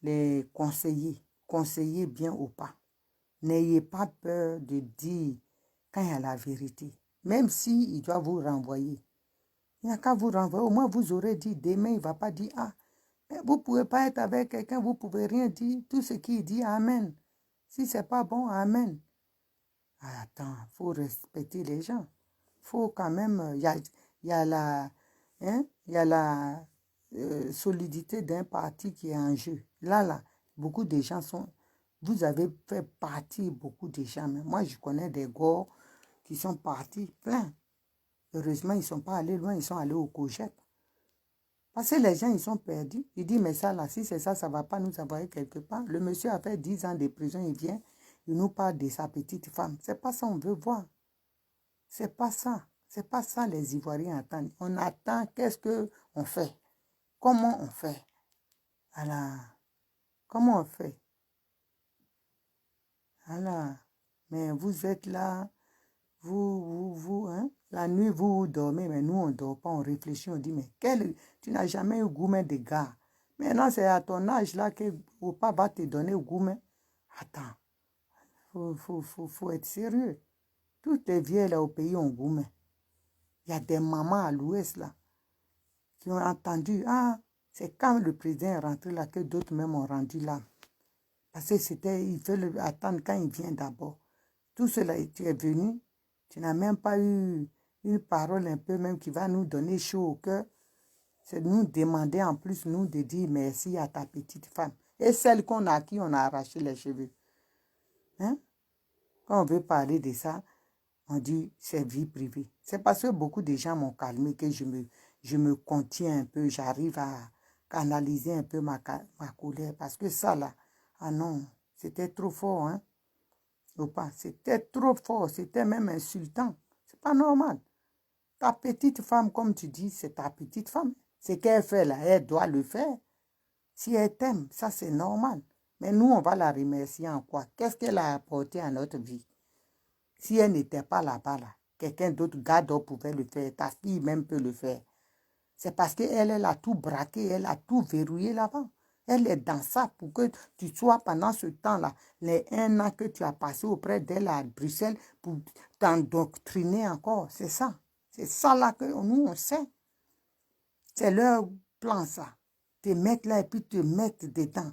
les conseillez bien ou pas. N'ayez pas peur de dire quand il y a la vérité. Même s'il doit vous renvoyer. Il n'y a qu'à vous renvoyer. Au moins, vous aurez dit, demain, il ne va pas dire, ah, mais vous ne pouvez pas être avec quelqu'un, vous ne pouvez rien dire. Tout ce qu'il dit, amen. Si ce n'est pas bon, amen. Attends, il faut respecter les gens. Il faut quand même, il y a la solidité d'un parti qui est en jeu. Là, beaucoup de gens sont... Vous avez fait partie, beaucoup de gens. Mais moi, je connais des gars qui sont partis plein. Heureusement, ils ne sont pas allés loin, ils sont allés au Cogep. Parce que les gens, ils sont perdus. Ils disent, mais ça, là, si c'est ça, ça ne va pas nous envoyer quelque part. Le monsieur a fait 10 ans de prison, il vient, il nous parle de sa petite femme. C'est pas ça qu'on veut voir. C'est pas ça. C'est pas ça les Ivoiriens attendent. On attend qu'est-ce qu'on fait. Comment on fait. Alors, comment on fait. Alors, mais vous êtes là, la nuit, vous dormez, mais nous, on ne dort pas, on réfléchit, on dit, mais tu n'as jamais eu gourmet de gars. Maintenant, c'est à ton âge là que Opa va te donner gourmet. Attends, faut être sérieux. Toutes les vieilles là au pays ont gourmet. Il y a des mamans à l'ouest là qui ont entendu, ah, c'est quand le président est rentré là que d'autres même ont rendu là. Parce que il veut attendre quand il vient d'abord. Tout cela, tu es venu, tu n'as même pas eu une parole un peu même qui va nous donner chaud au cœur. C'est nous demander en plus, nous, de dire merci à ta petite femme. Et celle à qui on a arraché les cheveux. Hein? Quand on veut parler de ça, on dit c'est vie privée. C'est parce que beaucoup de gens m'ont calmé que je me contiens un peu, j'arrive à canaliser un peu ma colère. Parce que ça là, ah non, c'était trop fort, hein? Ou pas, c'était trop fort, c'était même insultant. C'est pas normal. Ta petite femme, comme tu dis, c'est ta petite femme. Ce qu'elle fait là, elle doit le faire. Si elle t'aime, ça c'est normal. Mais nous, on va la remercier en quoi? Qu'est-ce qu'elle a apporté à notre vie? Si elle n'était pas là-bas, là, quelqu'un d'autre, garde pouvait le faire. Ta fille même peut le faire. C'est parce qu'elle, elle a tout braqué, elle a tout verrouillé là-bas. Elle est dans ça pour que tu sois pendant ce temps-là, les 1 an que tu as passé auprès d'elle à Bruxelles pour t'endoctriner encore. C'est ça. C'est ça là que nous, on sait. C'est leur plan, ça. Te mettre là et puis te mettre dedans.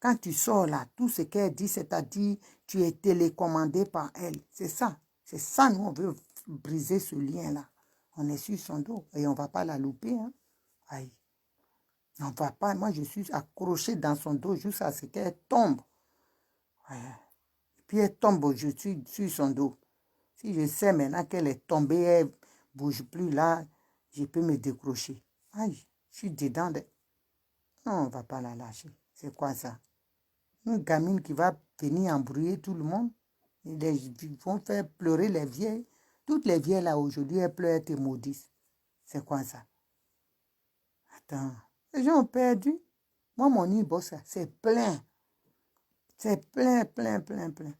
Quand tu sors là, tout ce qu'elle dit, c'est-à-dire, tu es télécommandé par elle. C'est ça. C'est ça, nous, on veut briser ce lien-là. On est sur son dos et on ne va pas la louper. Hein. Aïe. On ne va pas. Moi, je suis accroché dans son dos jusqu'à ce qu'elle tombe. Ouais. Puis elle tombe au-dessus sur son dos. Si je sais maintenant qu'elle est tombée, elle ne bouge plus là, je peux me décrocher. Aïe, je suis dedans. Non, on ne va pas la lâcher. C'est quoi ça? Une gamine qui va venir embrouiller tout le monde. Ils vont faire pleurer les vieilles. Toutes les vieilles là aujourd'hui, elles pleurent, elles te maudissent. C'est quoi ça? Attends, les gens ont perdu. Moi, mon inbox, c'est plein. C'est plein, plein, plein, plein.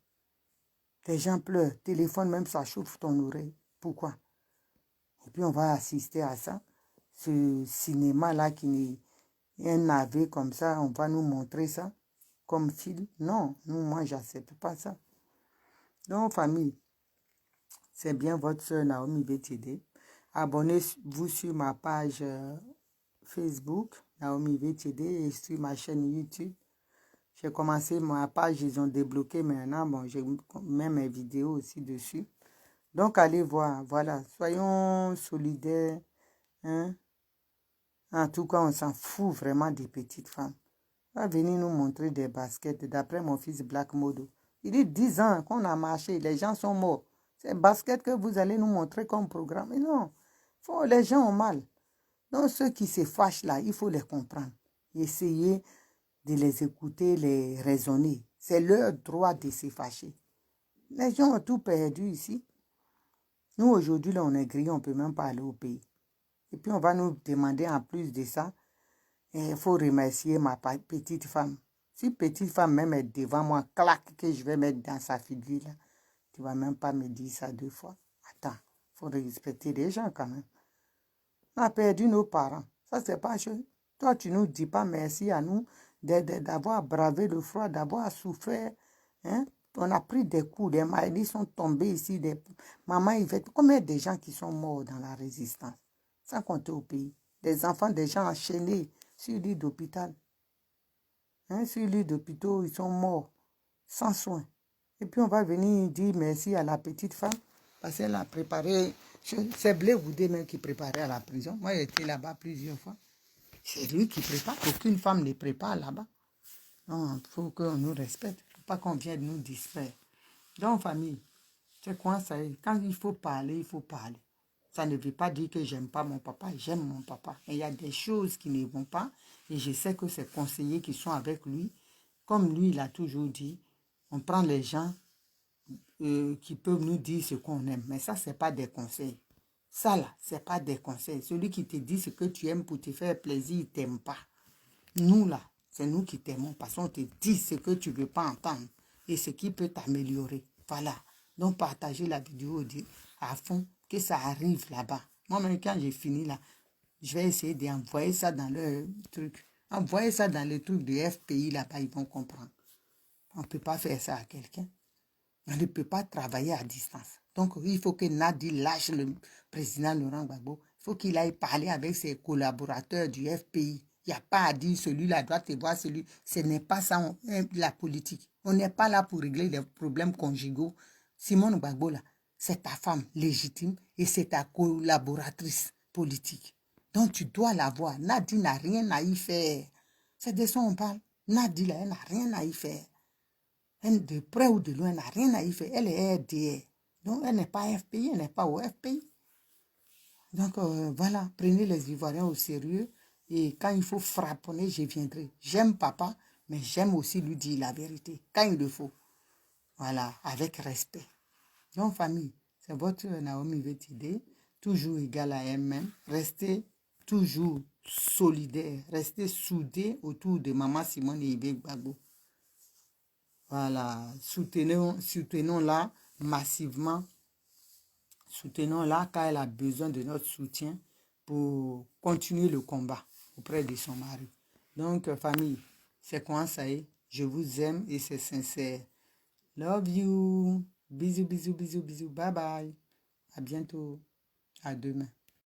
Les gens pleurent. Téléphone, même ça chauffe ton oreille. Pourquoi? Et puis on va assister à ça. Ce cinéma-là qui est un navet comme ça, on va nous montrer ça comme film. Non, moi, j'accepte pas ça. Donc, famille, c'est bien votre soeur Naomi veut t'aider. Abonnez-vous sur ma page Facebook, Naomi veut t'aider, et sur ma chaîne YouTube. J'ai commencé ma page, ils ont débloqué maintenant. Bon, je mets mes vidéos aussi dessus. Donc, allez voir. Voilà, soyons solidaires. Hein? En tout cas, on s'en fout vraiment des petites femmes. On va venir nous montrer des baskets. D'après mon fils Black Modo, il dit 10 ans qu'on a marché, les gens sont morts. C'est baskets que vous allez nous montrer comme programme. Mais non, les gens ont mal. Donc, ceux qui se fâchent là, il faut les comprendre. Essayer de les écouter, les raisonner. C'est leur droit de se fâcher. Les gens ont tout perdu ici. Nous, aujourd'hui, là, on est grillés, on ne peut même pas aller au pays. Et puis, on va nous demander en plus de ça, il faut remercier ma petite femme. Si petite femme même est devant moi, clac, que je vais mettre dans sa figure, là, tu ne vas même pas me dire ça 2 fois. Attends, il faut respecter les gens quand même. On a perdu nos parents. Ça, c'est pas chose. Toi, tu ne nous dis pas merci à nous d'avoir bravé le froid, d'avoir souffert. Hein? On a pris des coups, des maladies sont tombés ici, des mamans, combien de gens qui sont morts dans la résistance, sans compter au pays. Des enfants, des gens enchaînés sur l'île d'hôpital. Hein? Sur l'île d'hôpital, ils sont morts, sans soins. Et puis on va venir dire merci à la petite femme, parce qu'elle a préparé. C'est Blaise Goudé même qui préparait à la prison. Moi, j'étais là-bas plusieurs fois. C'est lui qui prépare. Aucune femme ne prépare là-bas. Non, il faut qu'on nous respecte. Il ne faut pas qu'on vienne nous distraire. Donc, famille, c'est quoi ça? Quand il faut parler, il faut parler. Ça ne veut pas dire que j'aime pas mon papa. J'aime mon papa. Et il y a des choses qui ne vont pas. Et je sais que ces conseillers qui sont avec lui, comme lui, il a toujours dit, on prend les gens qui peuvent nous dire ce qu'on aime. Mais ça, ce n'est pas des conseils. Ça, là, ce n'est pas des conseils. Celui qui te dit ce que tu aimes pour te faire plaisir, il ne t'aime pas. Nous, là, c'est nous qui t'aimons parce qu'on te dit ce que tu ne veux pas entendre et ce qui peut t'améliorer. Voilà. Donc, partagez la vidéo à fond, que ça arrive là-bas. Moi-même, quand j'ai fini là, je vais essayer d'envoyer ça dans le truc. Envoyer ça dans le truc de FPI là-bas, ils vont comprendre. On ne peut pas faire ça à quelqu'un. On ne peut pas travailler à distance. Donc, il faut que Nadi lâche le président Laurent Gbagbo. Il faut qu'il aille parler avec ses collaborateurs du FPI. Il n'y a pas à dire celui-là doit te voir celui. Ce n'est pas ça la politique. On n'est pas là pour régler les problèmes conjugaux. Simone Gbagbo, là, c'est ta femme légitime et c'est ta collaboratrice politique. Donc, tu dois la voir. Nadi n'a rien à y faire. C'est de ça qu'on parle. Nadi, là, elle n'a rien à y faire. Elle, de près ou de loin, n'a rien à y faire. Elle est RDR. Donc, elle n'est pas FPI, elle n'est pas au FPI. Donc, voilà, prenez les Ivoiriens au sérieux. Et quand il faut frapponner, je viendrai. J'aime papa, mais j'aime aussi lui dire la vérité, quand il le faut. Voilà, avec respect. Donc, famille, c'est votre Naomi veut t'aider. Toujours égal à elle-même. Restez toujours solidaires. Restez soudés autour de Maman Simone et Ibe Gbagbo. Voilà, soutenons-la massivement. Soutenons-la car elle a besoin de notre soutien pour continuer le combat auprès de son mari. Donc, famille, c'est quoi ça est? Je vous aime et c'est sincère. Love you. Bisous, bisous, bisous, bisous. Bye bye. À bientôt. À demain.